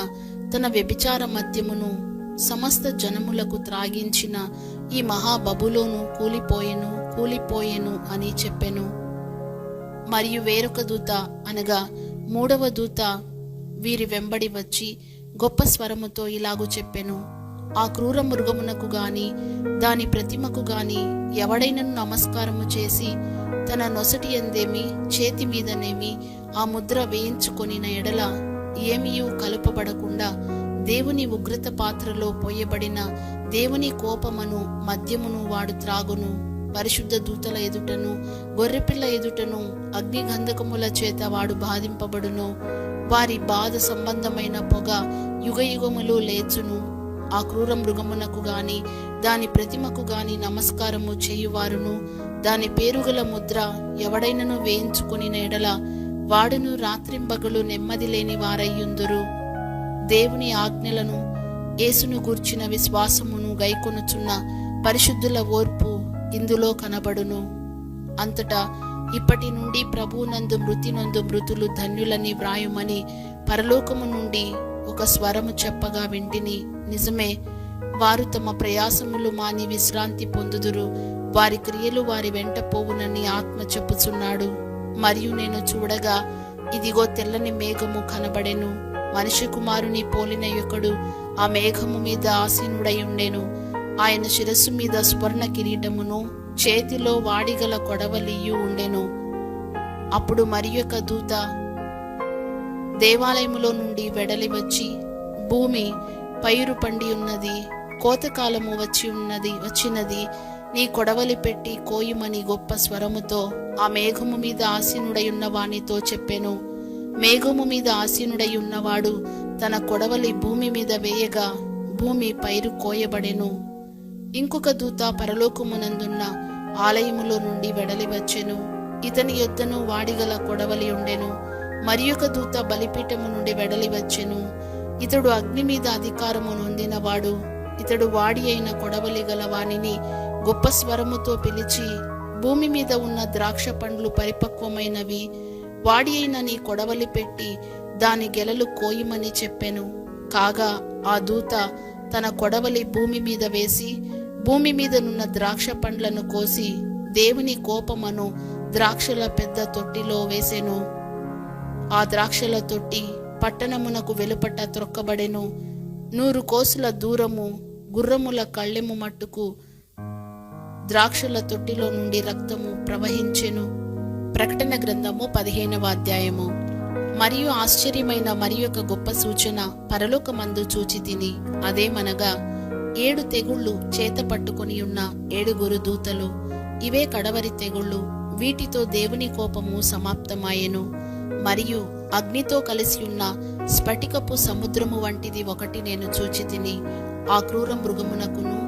తన వ్యభిచార మద్యమును సమస్త జనములకు త్రాగించిన ఈ మహాబబులోను కూలిపోయెను అని చెప్పెను. మరియు వేరొక దూత అనగా 3వ దూత వీరి వెంబడి వచ్చి గొప్ప స్వరముతో ఇలాగు చెప్పెను. ఆ క్రూర మృగమునకు గాని దాని ప్రతిమకు గాని ఎవడైనను నమస్కారము చేసి తన నొసటి యందేమి చేతి మీదనేమి ఆ ముద్ర వేయించుకొనిన ఎడల ఏమీయూ కలుపబడకుండా దేవుని ఉగ్రత పాత్రలో పోయబడిన దేవుని కోపమును మద్యమును వాడు త్రాగును. పరిశుద్ధ దూతల ఎదుటను గొర్రెపిల్ల ఎదుటను అగ్నిగంధకముల చేత వాడు బాధింపబడును. వారి బాధ సంబంధమైన పొగ యుగయుగములు లేచును. ఆ క్రూర మృగమునకు గాని దాని ప్రతిమకు గాని నమస్కారము చేయువారును దాని పేరుగల ముద్ర ఎవడైనను వేయించుకుని ఎడల వాడును రాత్రింబగలు నెమ్మది లేని వారయ్యుందురు. దేవుని ఆజ్ఞలను యేసును గూర్చిన విశ్వాసమును గైకొనుచున్న పరిశుద్ధుల ఓర్పు ఇందులో కనబడును. అంతటా ఇప్పటి నుండి ప్రభువునందు మృతినందు మృతులు ధన్యులని వ్రాయుమని పరలోకము నుండి ఒక స్వరము చెప్పగా వింటిని. నిజమే, వారు తమ ప్రయాసములు మాని విశ్రాంతి పొందుదురు. వారి క్రియలు వారి వెంట పోవునని ఆత్మ చెప్పుచున్నాడు. మరియు నేను చూడగా, ఇదిగో తెల్లని మేఘము కనబడెను. మనిషి కుమారుని పోలిన ఒకడు ఆ మేఘము మీద ఆసీనుడై ఉండెను. ఆయన శిరస్సు మీద సువర్ణ కిరీటమును, చేతిలో వాడిగల కొడవలియు ఉండెను. అప్పుడు మరి ఒక దూత దేవాలయములో నుండి వెడలి వచ్చి, భూమి పైరు పండి ఉన్నది, కోతకాలము వచ్చినది, నీ కొడవలి పెట్టి కోయుమని గొప్ప స్వరముతో ఆ మేఘము మీద ఆసీనుడై ఉన్న వానితో చెప్పెను. మేఘము మీద ఆసీనుడై ఉన్నవాడు తన కొడవలి భూమి మీద వేయగా భూమి పైరు కోయబడెను. ఇంకొక దూత పరలోకమునందున్న ఆలయములో నుండి వెడలి వచ్చెను. ఇతని యొద్దను వాడిగల కొడవలి ఉండెను. మరి ఒక దూత బలిపీఠము నుండి వెడలి వచ్చెను. ఇతడు అగ్ని మీద అధికారము నొందినవాడు. ఇతడు వాడి అయిన కొడవలి గల వానిని గొప్ప స్వరముతో పిలిచి, భూమి మీద ఉన్న ద్రాక్ష పండ్లు పరిపక్వమైనవి, వాడి అయిన నీ కొడవలి పెట్టి దాని గెలలు కోయమని చెప్పెను. కాగా ఆ దూత తన కొడవలి భూమి మీద వేసి భూమి మీదనున్న ద్రాక్ష పండ్లను కోసి దేవుని కోపమను ద్రాక్షల పెద్ద తొట్టిలో వేసెను. ఆ ద్రాక్షల తొట్టి పట్టణమునకు వెలుపట త్రొక్కబడెను. 100 కోసుల దూరము గుర్రముల కళ్ళెము మట్టుకు ద్రాక్షల తొట్టిలో నుండి రక్తము ప్రవహించెను. ప్రకటన గ్రంథము 15వ అధ్యాయము. మరియు ఆశ్చర్యమైన మరి ఒక గొప్ప సూచన పరలోకమందు చూచి తిని, అదేమనగా 7 తెగుళ్ళు చేత పట్టుకొని ఉన్న 7 దూతలు. ఇవే కడవరి తెగుళ్ళు. వీటితో దేవుని కోపము సమాప్తమాయెను. మరియు అగ్నితో కలిసి ఉన్న స్ఫటికపు సముద్రము వంటిది ఒకటి నేను చూచి తిని, ఆ క్రూర మృగమునకును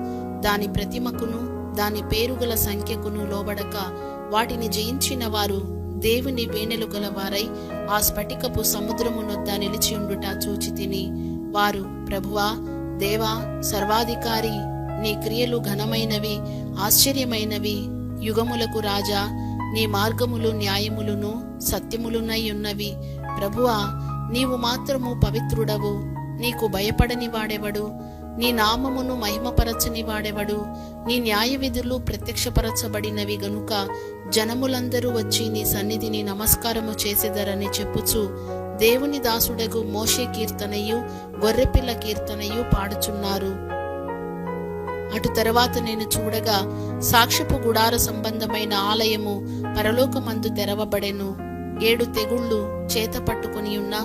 దాని ప్రతిమకును దాని పేరుగల సంఖ్యకును లోబడక వాటిని జయించిన వారు దేవుని వేనెలు గల వారై ఆ స్ఫటికపు సముద్రమునొద్ద నిలిచి ఉండుట చూచి తిని, వారు, ప్రభువా, దేవా, సర్వాధికారి, నీ క్రియలు ఘనమైనవి, ఆశ్చర్యమైనవి, యుగములకు రాజా, నీ మార్గములు న్యాయములును సత్యములునై ఉన్నవి. ప్రభువా, నీవు మాత్రము పవిత్రుడవు. నీకు భయపడని వాడెవడు? నీ నామమును మహిమపరచని వాడెవడు? నీ న్యాయ విధులు ప్రత్యక్షపరచబడినవి గనుక జనములందరూ వచ్చి నీ సన్నిధిని నమస్కారము చేసెదరని చెప్పుచు దేవుని దాసుడగు మోషే కీర్తనయు గొర్రెపిల్ల కీర్తనయు పాడుచున్నారు. అటు తర్వాత నేను చూడగా, సాక్ష్యపు గుడార సంబంధమైన ఆలయము పరలోకమందు తెరవబడెను. 7 తెగుళ్ళు చేత పట్టుకొని ఉన్న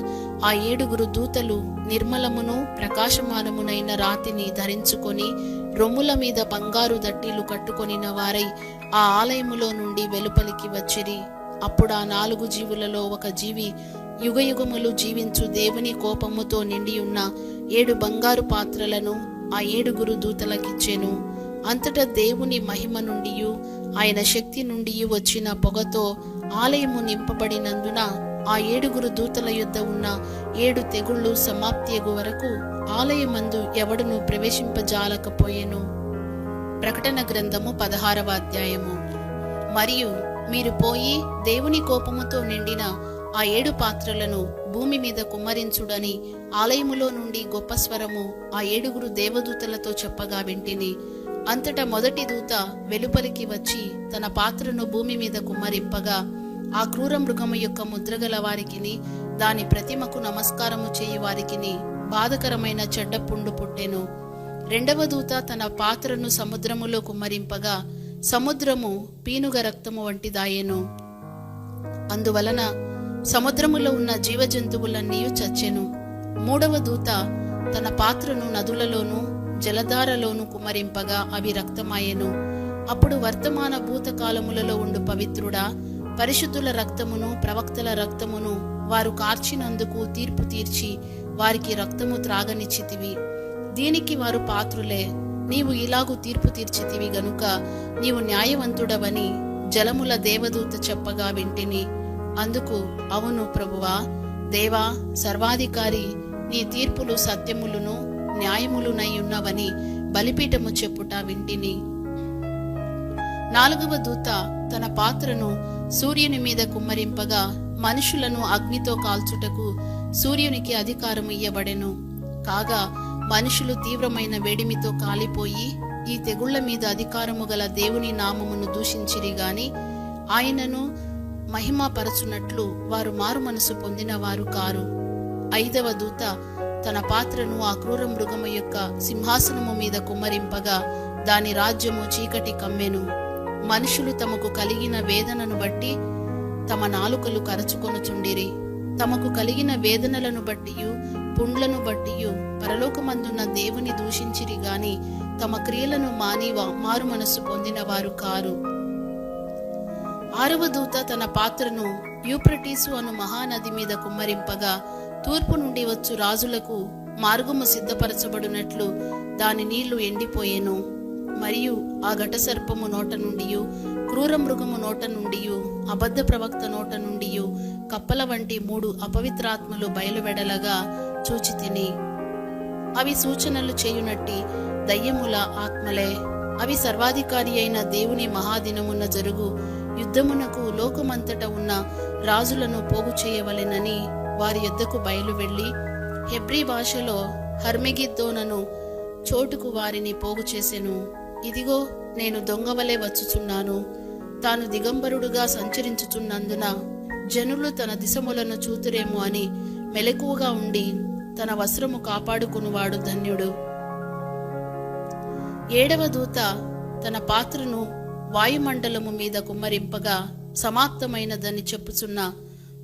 ఆ 7 దూతలు నిర్మలమును ప్రకాశమానమునైన రాతిని ధరించుకొని రొమ్ముల మీద బంగారు దట్టీలు కట్టుకొనిన వారై ఆ ఆలయములో నుండి వెలుపలికి వచ్చిరి. అప్పుడు ఆ 4 జీవులలో ఒక జీవి యుగయుగములు జీవించు దేవుని కోపముతో నిండి ఉన్న 7 బంగారు పాత్రలను ఆ 7 దూతలకిచ్చెను. అంతటా దేవుని మహిమ నుండియు ఆయన శక్తి నుండి వచ్చిన పొగతో ఆలయము నింపబడినందున ఆ 7 దూతల యొద్ద ఉన్న 7 తెగుళ్ళు సమాప్తియగు వరకు ఆలయమందు ఎవడును ప్రవేశింపజాలకపోయెను. ప్రకటన గ్రంథము 16వ అధ్యాయము. మరియు మీరు పోయి దేవుని కోపముతో నిండిన ఆ 7 పాత్రలను భూమి మీద కుమ్మరించుడని ఆలయములో నుండి గొప్ప స్వరము ఆ 7 దేవదూతలతో చెప్పగా వింటిని. అంతటా మొదటి దూత వెలుపలికి వచ్చి తన పాత్రను భూమి మీద కుమ్మరింపగా ఆ క్రూర మృగము యొక్క ముద్రగల వారికిని దాని ప్రతిమకు నమస్కారము చేయు వారికిని బాధకరమైన చెడ్డ పుండు పుట్టెను. రెండవ దూత తన పాత్రను సముద్రములో కుమ్మరింపగా సముద్రము పీనుగ రక్తము వంటిదాయెను. అందువలన సముద్రములో ఉన్న జీవజంతువులన్నీ చచ్చెను. మూడవ దూత తన పాత్రను నదులలోను జలధారలోను కుమ్మరింపగా అవి రక్తమాయెను. అప్పుడు వర్తమాన భూతకాలములలో ఉండు పవిత్రుడా, పరిశుద్ధుల రక్తమును ప్రవక్తల రక్తమును వారు కార్చినందుకు తీర్పు తీర్చి వారికి రక్తము త్రాగనిచ్చితివి. దీనికి వారు పాత్రులే. నీవు ఇలాగు తీర్పు తీర్చితివి గనుక నీవు న్యాయవంతుడవని జలముల దేవదూత చెప్పగా వింటిని. అందుకు, అవును ప్రభువా, దేవా, సర్వాధికారి, నీ తీర్పులు సత్యములును న్యాయములునై ఉన్నవని బలిపీఠము చెప్పుట వింటిని. నాలుగవ దూత తన పాత్రను సూర్యుని మీద కుమ్మరింపగా మనుషులను అగ్నితో కాల్చుటకు సూర్యునికి అధికారం ఇయ్యబడెను. కాగా మనుషులు తీవ్రమైన వేడిమితో కాలిపోయి ఈ తెగుళ్ల మీద అధికారము గల దేవుని నామమును దూషించిరి గాని ఆయనను మహిమపరచునట్లు వారు మారు మనసు పొందిన వారు కారు. 5వ దూత తన పాత్రను ఆ క్రూర మృగము యొక్క సింహాసనము మీద కుమ్మరింపగా దాని రాజ్యము చీకటి కమ్మెను. మనుషులు తమకు కలిగిన వేదనను బట్టి తమ నాలుకలు కరచుకొనుచుండిరి. తమకు కలిగిన వేదనలను బట్టియు పుండ్లను బట్టియు పరలోకమందున్న దేవుని దూషించిరి గాని తమ క్రియలను మాని మారు మనస్సు పొందిన వారు కారు. 6వ దూత తన పాత్రను యూప్రటీసు అను మహానది మీద కుమ్మరింపగా తూర్పు నుండి వచ్చు రాజులకు మార్గము సిద్ధపరచబడినట్లు దాని నీళ్లు ఎండిపోయెను. మరియు ఆ ఘటసర్పము నోట నుండియు క్రూర మృగము నోట నుండియు అబద్ధ ప్రవక్త నోట నుండియు కప్పల వంటి 3 అపవిత్రాత్మలు బయలువెడలగా చూచితిని. అవి సూచనలు చేయునట్టి దయ్యముల ఆత్మలే. అవి సర్వాధికారి అయిన దేవుని మహాదినమున జరుగు యుద్ధమునకు లోకమంతట ఉన్న రాజులను పోగు చేయవలెనని వారి యొద్దకు బయలు వెళ్లి హెబ్రీ భాషలో హర్మెగిద్దోనను చోటుకు వారిని పోగు చేసెను. ఇదిగో నేను దొంగవలే వచ్చుచున్నాను. తాను దిగంబరుడుగా సంచరించుచున్నందున జనులు తన దిశములను చూతురేమో అని మెలకువగా ఉండి తన వస్త్రము కాపాడుకునివాడు ధన్యుడు. 7వ దూత తన పాత్రను వాయుమండలము మీద కుమ్మరింపగా సమాప్తమైనదని చెప్పుచున్న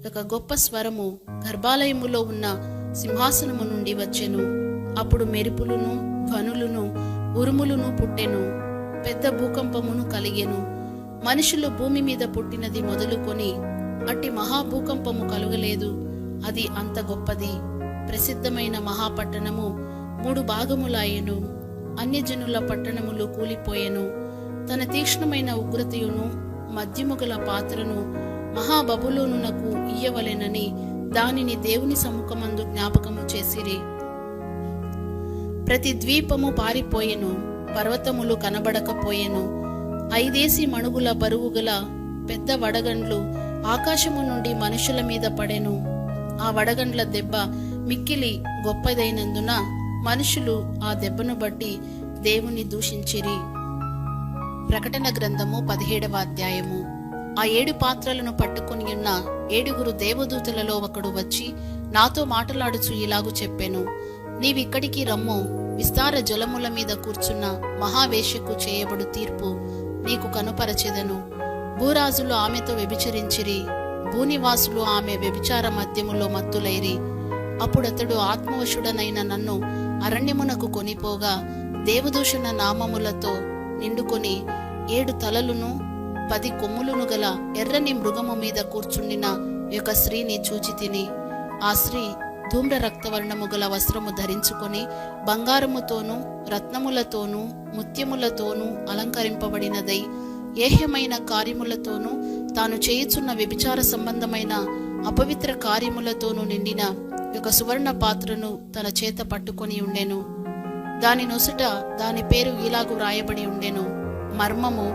ఒక గొప్ప స్వరము గర్భాలయములో ఉన్న సింహాసనము నుండి వచ్చెను. అప్పుడు మెరుపులును ధ్వనులును ఉరుములును పుట్టెను. పెద్ద భూకంపమును కలిగెను. మనుషులు భూమి మీద పుట్టినది మొదలుకొని అట్టి మహాభూకంపము కలుగలేదు. అది అంత గొప్పది. ప్రసిద్ధమైన మహాపట్టణము 3 భాగములాయెను. అన్యజనుల పట్టణములు కూలిపోయెను. తన తీక్ష్ణమైన ఉగ్రతయును మధ్యముగల పాత్రను మహాబబులోనునకు ఇయ్యవలెనని దానిని దేవుని సముఖమందు జ్ఞాపకము చేసిరి. ప్రతి ద్వీపము పారిపోయెను. పర్వతములు కనబడకపోయెను. 5 మణుగుల బరువుగల పెద్ద వడగండ్లు ఆకాశము నుండి మనుషుల మీద పడెను. ఆ వడగండ్ల దెబ్బ మిక్కిలి గొప్పదైనందున మనుషులు ఆ దెబ్బను బట్టి దేవుని దూషించిరి. ప్రకటన గ్రంథము 17వ అధ్యాయము. ఆ 7 పాత్రలను పట్టుకుని ఉన్న 7 దేవదూతలలో ఒకడు వచ్చి నాతో మాటలాడుచు ఇలాగు చెప్పెను, నీవిక్కడికి రమ్ము. విస్తార జలముల మీద కూర్చున్న మహావేశ్యకు చేయబడు తీర్పు నీకు కనుపరచెదను. భూరాజులు ఆమెతో వ్యభిచరించిరి. భూనివాసులు ఆమె వ్యభిచార మద్యములో మత్తులైరి. అప్పుడతడు ఆత్మవశుడనైన నన్ను అరణ్యమునకు కొనిపోగా దేవదూషణ నామములతో నిండుకొని 7 తలలును 10 కొమ్ములును గల ఎర్రని మృగము మీద కూర్చుండిన ఒక స్త్రీని చూచితిని. ఆ స్త్రీ ధూమ్ర రక్తవర్ణము గల వస్త్రము ధరించుకొని బంగారముతోనూ రత్నములతోనూ ముత్యములతోనూ అలంకరింపబడినదై ఏహ్యమైన కార్యములతోనూ తాను చేయుచున్న వ్యభిచార సంబంధమైన అపవిత్ర కార్యములతోనూ నిండిన ఒక సువర్ణ పాత్రను తన చేత పట్టుకొని ఉండెను. దాని నొసట దాని పేరు ఇలాగు వ్రాయబడి ఉండెను, మర్మము,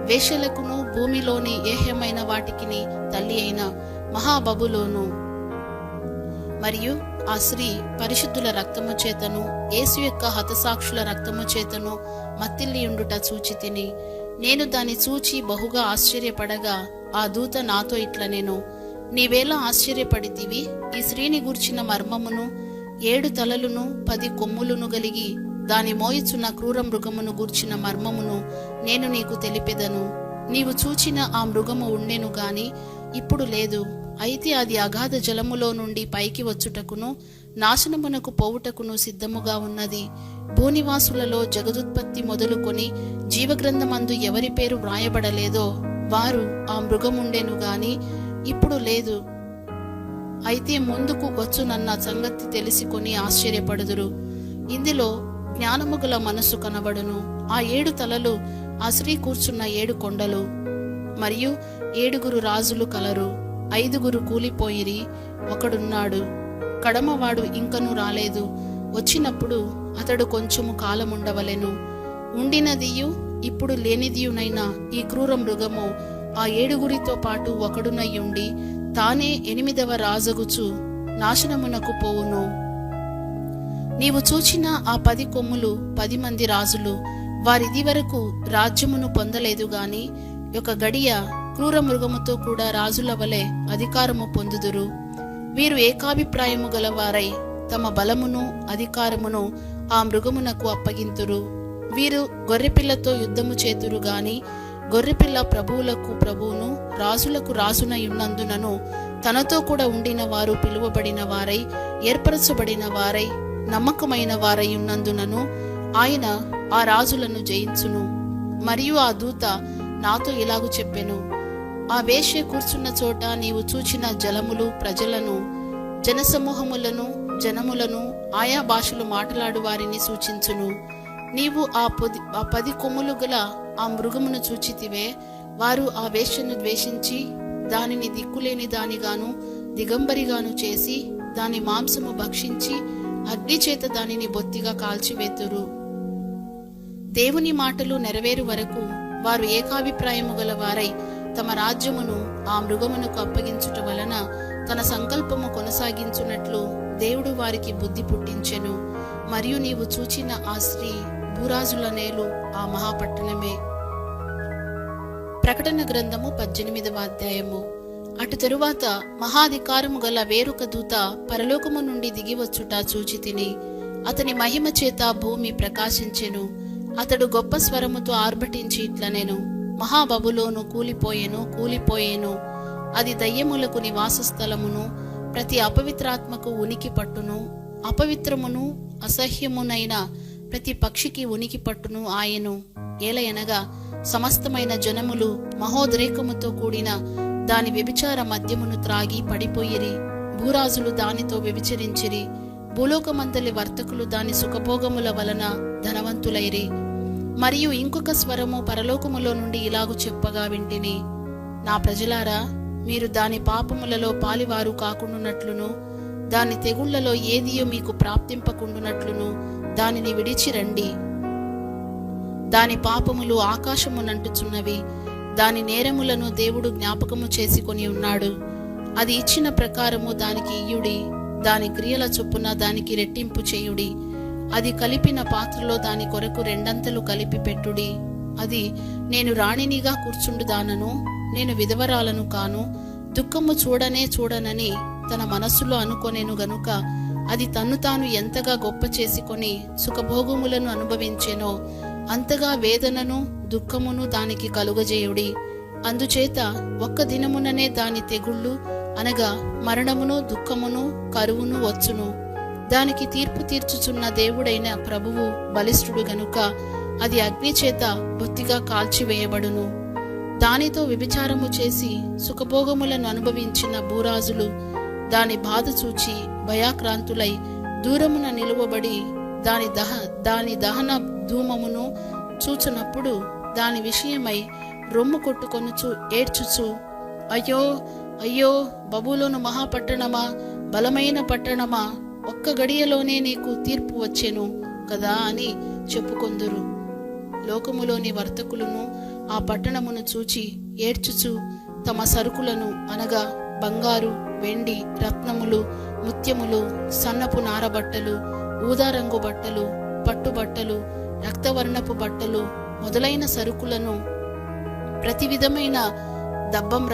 వేశ్యలకును భూమిలోని ఏహ్యమైన వాటికిని తల్లి అయిన మహాబబులోను. మరియు ఆ స్త్రీ పరిశుద్ధుల రక్తము చేతను యేసు యొక్క హతసాక్షుల రక్తము చేతను మత్తిల్లియుండుట చూచితిని. నేను దాన్ని చూచి బహుగా ఆశ్చర్యపడగా ఆ దూత నాతో ఇట్లనెను, నీవేలా ఆశ్చర్యపడితివి? ఈ స్త్రీని గూర్చిన మర్మమును 7 తలలును 10 కొమ్ములును గలిగి దాని మోయిచున్న క్రూర మృగమును గూర్చిన మర్మమును నేను నీకు తెలిపెదను. నీవు చూచిన ఆ మృగము ఉండెను గాని ఇప్పుడు లేదు. అయితే అది అగాధ జలములో నుండి పైకి వచ్చుటకును నాశనమునకు పోవుటకును సిద్ధముగా ఉన్నది. భూనివాసులలో జగదుత్పత్తి మొదలుకొని జీవగ్రంథమందు ఎవరి పేరు వ్రాయబడలేదో వారు ఆ మృగముండెను గాని ఇప్పుడు లేదు. అయితే ముందుకు వచ్చునన్న సంగతి తెలిసికొని ఆశ్చర్యపడుదురు. ఇందులో జ్ఞానము గల మనస్సు కనబడును. ఆ 7 తలలు ఆ స్త్రీ కూర్చున్న 7 కొండలు. మరియు 7 రాజులు కలరు. 5 కూలిపోయిరి, ఒకడున్నాడు. కడమవాడు ఇంకనూ రాలేదు. వచ్చినప్పుడు అతడు కొంచెము కాలముండవలెను. ఉండినదియు ఇప్పుడు లేనిదియునైన ఈ క్రూర మృగము ఆ 7 పాటు ఒకడునయ్యుండి తానే 8వ రాజగుచు నాశనమునకు పోవును. నీవు చూచిన ఆ 10 కొమ్ములు 10 మంది రాజులు. వారిది వరకు రాజ్యమును పొందలేదు గాని ఒక గడియ క్రూర మృగముతో కూడా రాజుల వలె అధికారము పొందుదురు. వీరు ఏకాభిప్రాయము గలవారై తమ బలమును అధికారమును ఆ మృగమునకు అప్పగింతురు. వీరు గొర్రెపిల్లతో యుద్ధము చేతురు గాని గొర్రెపిల్ల ప్రభువులకు ప్రభువును రాజులకు రాజునై ఉన్నందునను తనతో కూడా ఉండిన వారు పిలువబడిన వారై ఏర్పరచబడిన వారై నమ్మకమైన వారై ఉన్నందునను ఆయన ఆ రాజులను జయించును. మరియు ఆ దూత నాతో ఇలాగు చెప్పెను, ఆ వేశ్య కూర్చున్న చోట నీవు చూచిన జలములు ప్రజలను, జనసమూహములను, జనములను, ఆయా భాషలు మాట్లాడు వారిని సూచించును. నీవు ఆ 10 కొమ్ములు గల ఆ మృగమును చూచితివే. వారు ఆ వేశ్యను ద్వేషించి దానిని దిక్కులేని దానిగాను దిగంబరిగాను చేసి దాని మాంసము భక్షించి అగ్నిచేత దానిని బొత్తిగా కాల్చివేతురు. దేవుని మాటలు నెరవేరు వరకు వారు ఏకాభిప్రాయము గల వారై తమ రాజ్యమును ఆ మృగమునకు అప్పగించుట వలన తన సంకల్పము కొనసాగించున్నట్లు దేవుడు వారికి బుద్ధి పుట్టించెను. మరియు నీవు చూచిన ఆ స్త్రీ భూరాజుల నేలు ఆ మహాపట్టణమే. ప్రకటన గ్రంథము 18వ అధ్యాయము. అటు తరువాత మహాధికారము గల వేరొక దూత పరలోకము నుండి దిగివచ్చుట చూచితిని. అతని మహిమ చేత భూమి ప్రకాశించెను. అతడు గొప్ప స్వరముతో ఆర్భటించి ఇట్లనెను, మహాబబులోను కూలిపోయెను, కూలిపోయెను. అది దయ్యములకు నివాస స్థలమును, ప్రతి అపవిత్రాత్మకు ఉనికి పట్టును, అపవిత్రమును అసహ్యమునైన ప్రతి పక్షికి ఉనికి పట్టును ఆయను. ఏలయనగా సమస్తమైన జనములు మహోద్రేకముతో కూడిన దాని వ్యభిచార మద్యమును త్రాగి పడిపోయిరి. భూరాజులు దానితో వ్యభిచరించిరి. భూలోకమందలి వర్తకులు దాని సుఖభోగముల వలన ధనవంతులైరి. మరియు ఇంకొక స్వరము పరలోకములో నుండి ఇలాగు చెప్పగా వింటిని, నా ప్రజలారా, మీరు దాని పాపములలో పాలివారు కాకుండునట్లును దాని తెగుళ్లలో ఏదియో మీకు ప్రాప్తింపకుండునట్లును దానిని విడిచి రండి. దాని పాపములు ఆకాశమునంటుచున్నవి. దాని నేరములను దేవుడు జ్ఞాపకము చేసుకొని ఉన్నాడు. అది ఇచ్చిన ప్రకారము దానికి ఇయ్యుడి. దాని క్రియల చొప్పున దానికి రెట్టింపు చేయుడి. అది కలిపిన పాత్రలో దాని కొరకు 2 అంతలు కలిపి పెట్టుడి. అది, నేను రాణినిగా కూర్చుండుదానను, నేను విధవరాలను కాను, దుఃఖము చూడనని తన మనస్సులో అనుకొనేను గనుక అది తన్ను తాను ఎంతగా గొప్ప చేసుకొని సుఖభోగములను అనుభవించెనో అంతగా వేదనను దుఃఖమును దానికి కలుగజేయుడి. అందుచేత ఒక్క దినముననే దాని తెగుళ్ళు అనగా మరణమును దుఃఖమును కరువును వచ్చును. దానికి తీర్పు తీర్చుచున్న దేవుడైన ప్రభువు బలిష్ఠుడు గనుక అది అగ్నిచేత బొత్తిగా కాల్చివేయబడును. దానితో వ్యభిచారము చేసి సుఖభోగములను అనుభవించిన భూరాజులు దాని బాధ చూచి భయాక్రాంతులై దూరమున నిలువబడి దాని దహన ధూమమును చూచునప్పుడు దాని విషయమై రొమ్ము కొట్టుకొనుచు ఏడ్చుచు, అయ్యో అయ్యో, బబులోను మహాపట్టణమా, బలమైన పట్టణమా, ఒక్క గడియలోనే నీకు తీర్పు వచ్చెను కదా అని చెప్పుకొందురు. లోకములోని వర్తకులను ఆ పట్టణమును చూచి ఏడ్చుచు తమ సరుకులను అనగా బంగారు, వెండి, రత్నములు, ముత్యములు, సన్నపు నారబట్టలు, ఊదారంగు బట్టలు, పట్టుబట్టలు, రక్తవర్ణపు బట్టలు మొదలైన సరుకులను, ప్రతి విధమైన దబ్బం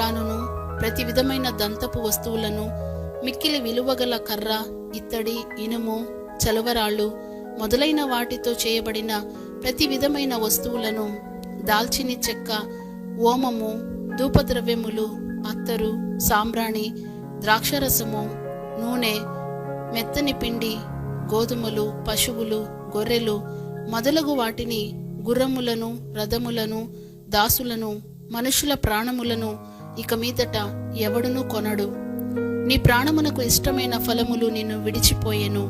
ప్రతి విధమైన దంతపు వస్తువులను, మిక్కిలి విలువగల కర్ర, ఇత్తడి, ఇనుము, చలువరాళ్ళు మొదలైన వాటితో చేయబడిన ప్రతి విధమైన వస్తువులను, దాల్చిని చెక్క, ఓమము, ధూపద్రవ్యములు, అత్తరు, సాంబ్రాణి, ద్రాక్షరసము, నూనె, మెత్తని పిండి, గోధుమలు, పశువులు, గొర్రెలు మొదలగు వాటిని, గుర్రములను, రథములను, దాసులను, మనుషుల ప్రాణములను ఇక మీదట ఎవడునూ కొనడు. నీ ప్రాణమునకు ఇష్టమైన ఫలములు నిన్ను విడిచిపోయెను.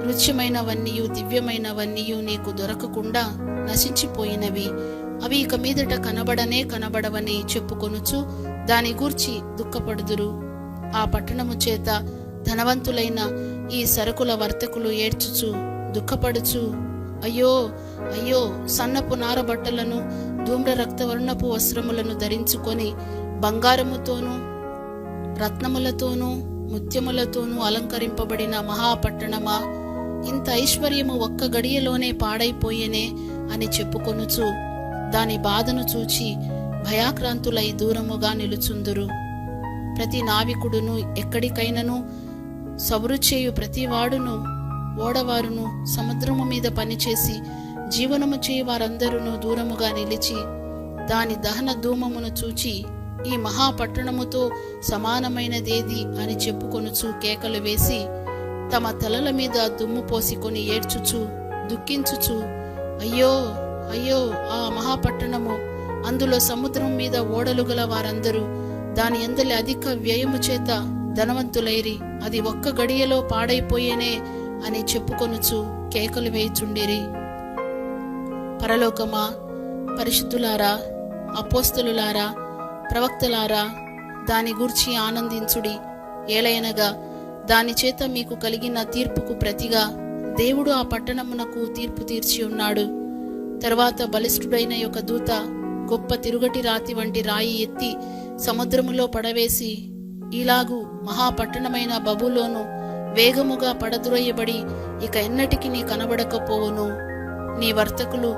రుచ్యమైనవన్నీయు దివ్యమైనవన్నీయు నీకు దొరకకుండా నశించిపోయినవి. అవి ఇక మీదట కనబడవని చెప్పుకొనుచు దాని గూర్చి దుఃఖపడుదురు. ఆ పట్టణము చేత ధనవంతులైన ఈ సరుకుల వర్తకులు ఏడ్చుచు దుఃఖపడుచు, అయ్యో అయ్యో, సన్నపు నారబట్టలను, ధూమ్ర రక్తవర్ణపు వస్త్రములను ధరించుకొని బంగారముతోనూ రత్నములతోనూ ముత్యములతోనూ అలంకరింపబడిన మహాపట్టణమా, ఇంత ఐశ్వర్యము ఒక్క గడియలోనే పాడైపోయేనే అని చెప్పుకొనుచు దాని బాధను చూచి భయాక్రాంతులై దూరముగా నిలుచుందురు. ప్రతి నావికుడును ఎక్కడికైనను సబురు చేయు ప్రతివాడును ఓడవారును సముద్రము మీద పనిచేసి జీవనము చేయి వారందరూ దూరముగా నిలిచి దాని దహన ధూమమును చూచి ఈ మహాపట్టణముతో సమానమైనదేది అని చెప్పుకొనుచు కేకలు వేసి తమ తలల మీద దుమ్ము పోసికొని ఏడ్చుచు దుఃఖించుచు, అయ్యో అయ్యో ఆ మహాపట్టణము, అందులో సముద్రం మీద ఓడలు గల వారందరూ దాని యందలి అధిక వ్యయము చేత ధనవంతులైరి, అది ఒక్క గడియలో పాడైపోయేనే అని చెప్పుకొనుచు కేకలు వేయుచుండిరి. పరలోకమా, పరిశుద్ధులారా, అపోస్తలులారా, ప్రవక్తలారా, దాని గూర్చి ఆనందించుడి. ఏలయనగా దాని చేత మీకు కలిగిన తీర్పుకు ప్రతిగా దేవుడు ఆ పట్టణమునకు తీర్పు తీర్చి ఉన్నాడు. తరువాత బలిష్ఠుడైన యొక్క దూత గొప్ప తిరుగటి రాతి వంటి రాయి ఎత్తి సముద్రములో పడవేసి, ఇలాగు మహాపట్టణమైన బబులోను వేగముగా పడద్రోయబడి ఇక ఎన్నటికి నీ కనబడకపోవును. నీ వర్తకులు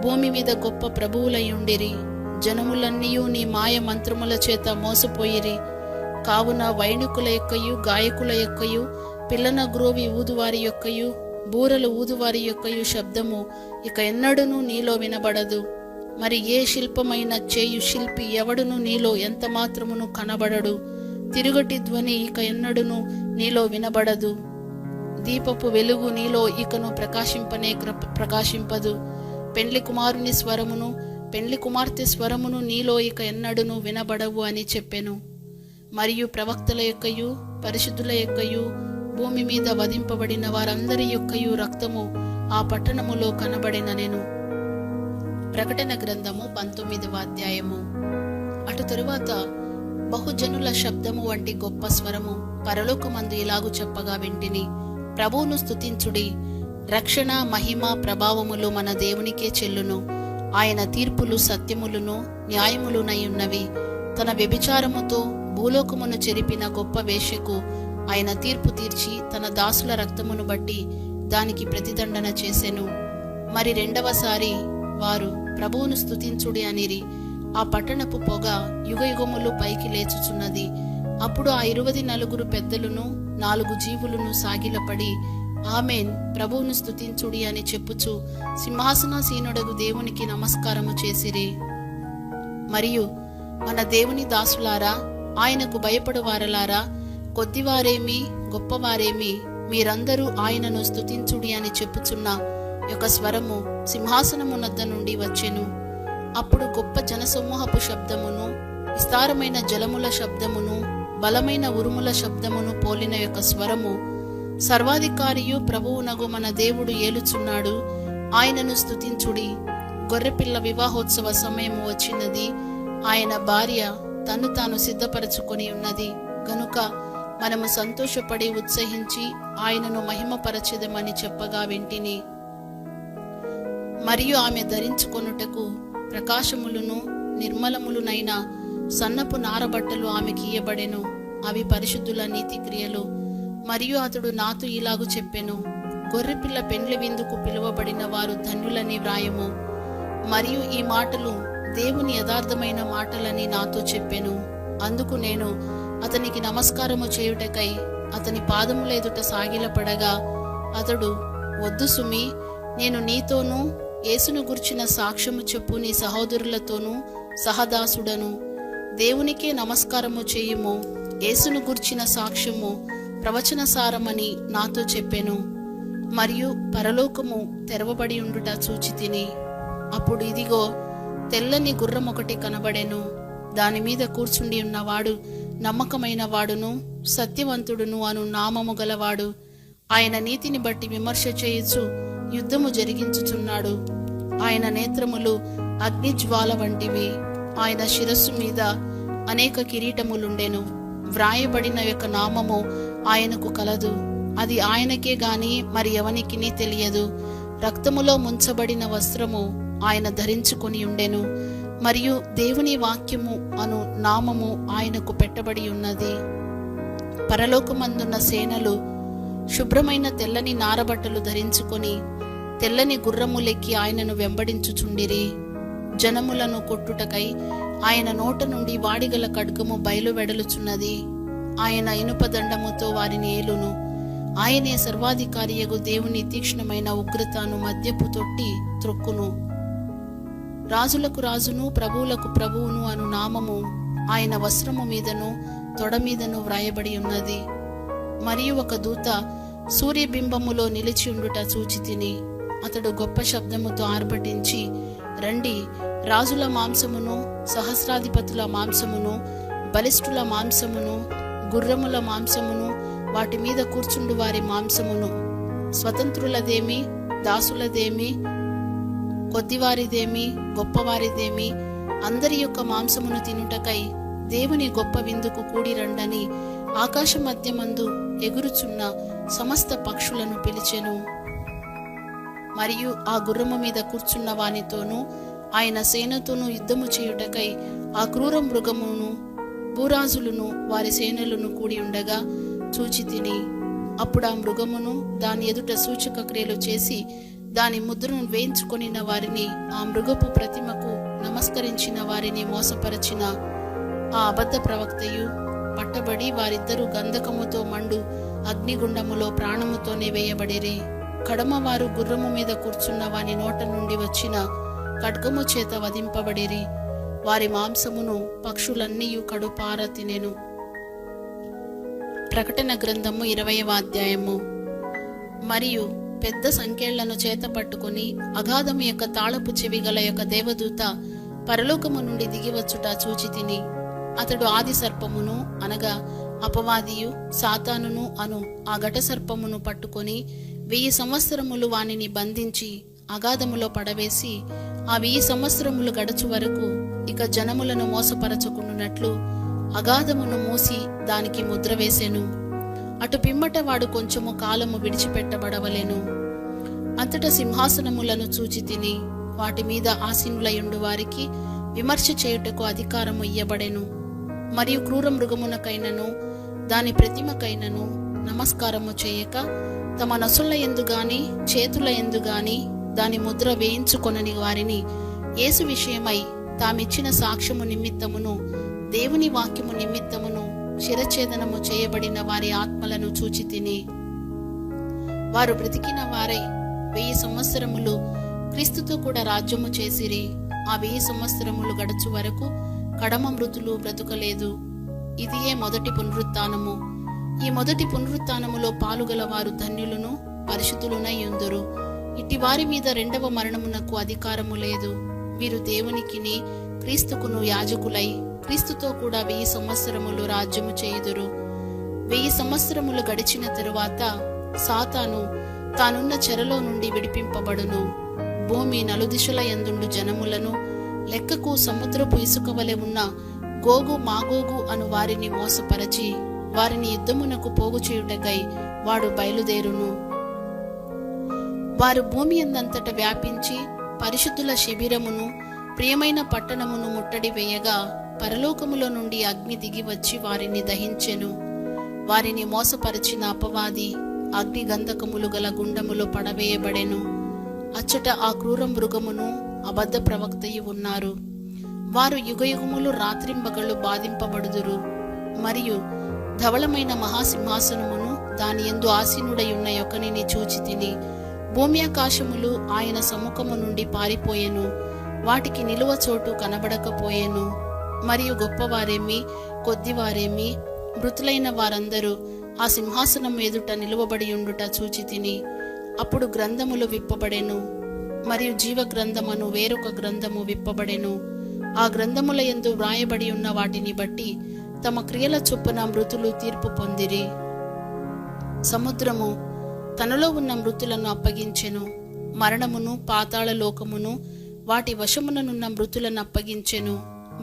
భూమి మీద గొప్ప ప్రభువులయ్యుండిరి. జనములన్నీయు నీ మాయ మంత్రముల చేత మోసపోయిరి. కావున వైణికుల యొక్కయు గాయకుల యొక్కయు పిల్లన గ్రోవి ఊదువారి యొక్కయు బూరలు ఊదువారి యొక్కయు శబ్దము ఇక ఎన్నడూనూ నీలో వినబడదు. మరి ఏ శిల్పమైన చేయు శిల్పి ఎవడును నీలో ఎంత మాత్రమును కనబడడు. తిరుగటి ధ్వని ఇక ఎన్నడూనూ నీలో వినబడదు. దీపపు వెలుగు నీలో ఇకను ప్రకాశింపదు. పెండ్లి కుమారుని స్వరమును పెండ్లి కుమార్తె స్వరమును నీలో ఇక ఎన్నడూనూ వినబడవు అని చెప్పెను. మరియు ప్రవక్తల యొక్కయు పరిశుద్ధుల యొక్కయు భూమి మీద వధింపబడిన వారందరి యొక్కయు రక్తము ఆ పట్టణములో కనబడిననెను. ప్రకటన గ్రంథము 19వ అధ్యాయము. అటు తరువాత బహుజనుల శబ్దము వంటి గొప్ప స్వరము పరలోకమందు ఇలాగు చెప్పగా వింటిని, ప్రభువును స్తుతించుడి, రక్షణ మహిమ ప్రభావములు మన దేవునికే చెల్లును. ఆయన తీర్పులు సత్యములును న్యాయములునై ఉన్నవి. తన వ్యభిచారముతో భూలోకమును చెరిపిన గొప్ప వేశ్యకు ఆయన తీర్పు తీర్చి తన దాసుల రక్తమును బట్టి దానికి ప్రతిదండన చేసెను. మరి రెండవసారి వారు ప్రభువును స్తుతించుడి అనిరి. ఆ పట్టణపు పొగ యుగయుగములు పైకి లేచుచున్నది. అప్పుడు ఆ 24 పెద్దలును 4 జీవులను సాగిలపడి ఆమేన్, ప్రభువును స్తుతించుడి అని చెప్పుచు సింహాసనాసీనుడగు దేవునికి నమస్కారము చేసిరి. మరియు మన దేవుని దాసులారా, ఆయనకు భయపడు వారలారా, కొద్దివారేమి గొప్పవారేమి, మీరందరూ ఆయనను స్తుతించుడి అని చెప్పుచున్న యొక్క స్వరము సింహాసనమునద్ద నుండి వచ్చెను. అప్పుడు గొప్ప జనసమూహపు శబ్దమును విస్తారమైన జలముల శబ్దమును బలమైన ఉరుముల శబ్దమును పోలిన యొక్క స్వరము, సర్వాధికారియు ప్రభువునగు మన దేవుడు ఏలుచున్నాడు, ఆయనను స్తుతించుడి. గొర్రెపిల్ల వివాహోత్సవ సమయము వచ్చినది, ఆయన భార్య తను తాను సిద్ధపరచుకొని ఉన్నది గనుక మనము సంతోషపడి ఉత్సహించి ఆయనను మహిమపరచెదమని చెప్పగా వింటిని. మరియు ఆమె ధరించుకొనుటకు ప్రకాశములును నిర్మలములునైన సన్నపు నారబట్టలు ఆమెకి ఇయ్యబడెను. అవి పరిశుద్ధుల నీతి క్రియలు. మరియు అతడు నాతో ఇలాగు చెప్పెను, గొర్రెపిల్ల పెండ్లి విందుకు పిలువబడిన వారు ధన్యులని వ్రాయము. మరియు ఈ మాటలు దేవుని యథార్థమైన మాటలని నాతో చెప్పెను. అందుకు నేను అతనికి నమస్కారము చేయుటకై అతని పాదముల ఎదుట సాగిలపడగా అతడు, వద్దు సుమి, నేను నీతోనూ యేసును గుర్చిన సాక్ష్యము చెప్పు నీ సహోదరులతోనూ సహదాసుడను. దేవునికే నమస్కారము చేయుము. యేసును గుర్చిన సాక్ష్యము ప్రవచనసారమని నాతో చెప్పెను. మరియు పరలోకము తెరవబడి ఉండుట చూచితిని. అప్పుడు ఇదిగో, తెల్లని గుర్రం ఒకటి కనబడెను. దానిమీద కూర్చుండి ఉన్నవాడు నమ్మకమైన వాడును సత్యవంతుడును అను నామము గలవాడు. ఆయన నీతిని బట్టి విమర్శ చేయుచు యుద్ధము జరిగించుచున్నాడు. ఆయన నేత్రములు అగ్నిజ్వాల వంటివి. ఆయన శిరస్సు మీద అనేక కిరీటములుండెను. వ్రాయబడిన యొక్క నామము ఆయనకు కలదు. అది ఆయనకే గాని మరి ఎవనికిని తెలియదు. రక్తములో ముంచబడిన వస్త్రము ఆయన ధరించుకొని ఉండెను. మరియు దేవుని వాక్యము అను నామము ఆయనకు పెట్టబడి ఉన్నది. పరలోకమందున్న సేనలు శుభ్రమైన తెల్లని నారబట్టలు ధరించుకొని తెల్లని గుర్రములెక్కి ఆయనను వెంబడించుచుండిరి. జనములను కొట్టుటకై ఆయన నోట నుండి వాడిగల ఖడ్గము బయలువెడలుచున్నది. ఆయన ఇనుపదండముతో వారిని ఏలును. ఆయనే సర్వాధికారియగు దేవుని తీక్ష్ణమైన ఉగ్రతను మద్యపు తొట్టి త్రొక్కును. రాజులకు రాజును ప్రభువులకు ప్రభువును అను నామము ఆయన వస్త్రము మీదను తొడ మీదను వ్రాయబడి ఉన్నది. మరియు ఒక దూత సూర్యబింబములో నిలిచి ఉండుట చూచి తిని, అతడు గొప్ప శబ్దముతో ఆర్భటించి, రండి, రాజుల మాంసమును, సహస్రాధిపతుల మాంసమును, బలిష్ఠుల మాంసమును, గుర్రముల మాంసమును, వాటి మీద కూర్చుండు వారి మాంసమును, స్వతంత్రులదేమి, దాసులదేమి, కొద్దివారిదేమి, గొప్పవారిదేమి, అందరి యొక్క మాంసమును తినుటకై దేవుని గొప్ప విందుకు కూడి రండని ఆకాశ మధ్యమందు ఎగురుచున్న సమస్త పక్షులను పిలిచెను. మరియు ఆ గుర్రము మీద కూర్చున్న వానితోనూ ఆయన సేనతోనూ యుద్ధము చేయుటకై ఆ క్రూర మృగమును భూరాజులను వారి సేనలను కూడి ఉండగా చూచి తిని, అప్పుడు ఆ మృగమును దాని ఎదుట సూచక క్రియలు చేసి దాని ముద్రను వేయించుకొనిన వారిని, ఆ మృగపు ప్రతిమకు నమస్కరించిన వారిని మోసపరచిన ఆ అబద్ధ ప్రవక్తయు పట్టబడి వారిద్దరూ గంధకముతో మండు అగ్నిగుండములో ప్రాణముతోనే వేయబడిరి. కడమవారు గుర్రము మీద కూర్చున్న వాని నోట నుండి వచ్చిన ఖడ్గము చేత వధింపబడిరి. వారి మాంసమును పక్షులన్నీయు కడుపార తినెను. ప్రకటన గ్రంథము 20వ అధ్యాయము. మరియు పెద్ద సంకెళ్లను చేత పట్టుకుని అగాధము యొక్క తాళపు చెవి గల యొక్క దేవదూత పరలోకము నుండి దిగివచ్చుట చూచి తిని, అతడు ఆది సర్పమును అనగా అపవాదియు సాతానును అను ఆ ఘట సర్పమును పట్టుకొని 1000 సంవత్సరములు వానిని బంధించి అగాధములో పడవేసి, ఆ 1000 సంవత్సరములు గడుచు వరకు ఇక జనములను మోసపరచుకున్నట్లు అగాధమును మూసి దానికి ముద్ర వేసెను. అటు పిమ్మట వాడు కొంచెము కాలము విడిచిపెట్టబడవలెను. అంతటా సింహాసనములను చూచి తిని, వాటి మీద ఆసీనులయుండు వారికి విమర్శ చేయుటకు అధికారము ఇయ్యబడెను. మరియు క్రూర మృగమునకైనను దాని ప్రతిమకైనను నమస్కారము చేయక తమ నొసళ్ళ యందు గాని చేతుల యందు గాని దాని ముద్ర వేయించుకొనని వారిని యేసు విషయమై తామిచ్చిన సాక్ష్యము నిమిత్తమును దేవుని వాక్యము నిమిత్తమును శిరఛేదనము చేయబడిన వారి ఆత్మలను చూచి తిని, వారు బ్రతికిన వారై 1000 సంవత్సరములు క్రీస్తుతో కూడా రాజ్యము చేసిరి. ఆ 1000 సంవత్సరములు గడుచు వరకు కడమ మృతులు బ్రతుకలేదు. ఇదియే మొదటి పునరుత్థానము. ఈ మొదటి పునరుత్థానములో పాలుగల వారు ధన్యులను పరిశుద్ధులునై యుందురు. ఇట్టి వారి మీద రెండవ మరణమునకు అధికారము లేదు. వీరు దేవునికిని క్రీస్తుకును యాజకులై క్రీస్తుతో కూడా 1000 సంవత్సరములు రాజ్యము చేయుదురు. 1000 సంవత్సరములు గడిచిన తరువాత సాతాను తానున్న చెరలో నుండి విడిపింపబడును. భూమి నలుదిశల యందుండు జనములను లెక్కకు సముద్రపు ఇసుక వలె ఉన్న గోగు మాగోగు అను వారిని మోసపరచి వారిని యుద్ధమునకు పోగు చేయుటకై వాడు బయలుదేరును. వారు భూమి యందంతట వ్యాపించి పరిశుద్ధుల శిబిరమును ప్రియమైన పట్టణమును ముట్టడి వేయగా పరలోకములో నుండి అగ్ని దిగి వచ్చి వారిని దహించెను. వారిని మోసపరిచిన అపవాది అగ్ని గంధకములు గల గుండములో పడవేయబడెను. అచ్చట ఆ క్రూర మృగమును అబద్ధ ప్రవక్తయు ఉన్నారు. వారు యుగయుగములు రాత్రింబగళ్ళు బాధింపబడుదురు. మరియు ధవళమైన మహాసింహాసనమును దాని యందు ఆసీనుడై ఉన్న యొకనిని చూచి తిని, భూమి ఆకాశములు ఆయన సముఖము నుండి పారిపోయెను. వాటికి నిలువ చోటు కనబడకపోయెను. మరియు గొప్పవారేమి కొద్దివారేమి మృతులైన వారందరూ ఆ సింహాసనం ఎదుట నిలువబడి ఉండుట చూచి తిని, అప్పుడు గ్రంథములు విప్పబడెను. మరియు జీవ గ్రంథమను వేరొక గ్రంథము విప్పబడెను. ఆ గ్రంథముల యందు వ్రాయబడి ఉన్న వాటిని బట్టి తమ క్రియల చొప్పున మృతులు తీర్పు పొందిరి. సముద్రము తనలో ఉన్న మృతులను అప్పగించెను. మరణమును పాతాళ లోకమును వాటి వశముననున్న మృతులను అప్పగించెను.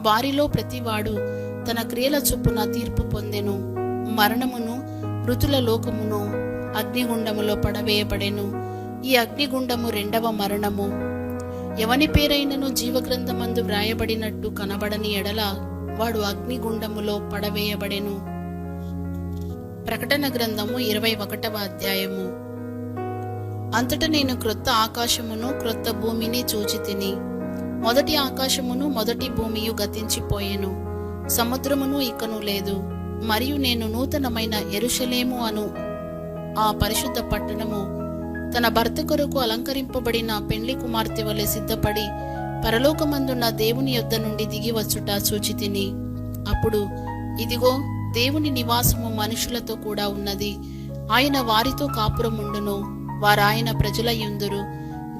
వారిలో ప్రతివాడు తన క్రియల చొప్పున తీర్పు పొందెను. మరణమును మృతుల లోకమును అగ్నిగుండములో పడవేయబడెను. ఈ అగ్నిగుండము రెండవ మరణము. ఎవని పేరైనను జీవగ్రంథమందు వ్రాయబడినట్టు కనబడని ఎడల వాడు అగ్నిగుండములో పడవేయబడెను. ప్రకటన గ్రంథము 21వ అధ్యాయము. అంతట నేను క్రొత్త ఆకాశమును క్రొత్త భూమిని చూచితిని. మొదటి ఆకాశమును మొదటి భూమియు గతించిపోయెను, సముద్రమును ఇకను లేదు. మరియు నేను నూతనమైన యెరూషలేము అను ఆ పరిశుద్ధ పట్టణము తన భర్త కొరకు అలంకరింపబడిన పెండ్లి కుమార్తె వలె సిద్ధపడి పరలోకమందున్న దేవుని యొద్ద నుండి దిగి వచ్చుట చూచితిని. అప్పుడు ఇదిగో, దేవుని నివాసము మనుషులతో కూడా ఉన్నది. ఆయన వారితో కాపురముండును, వారాయన ప్రజలయుందురు.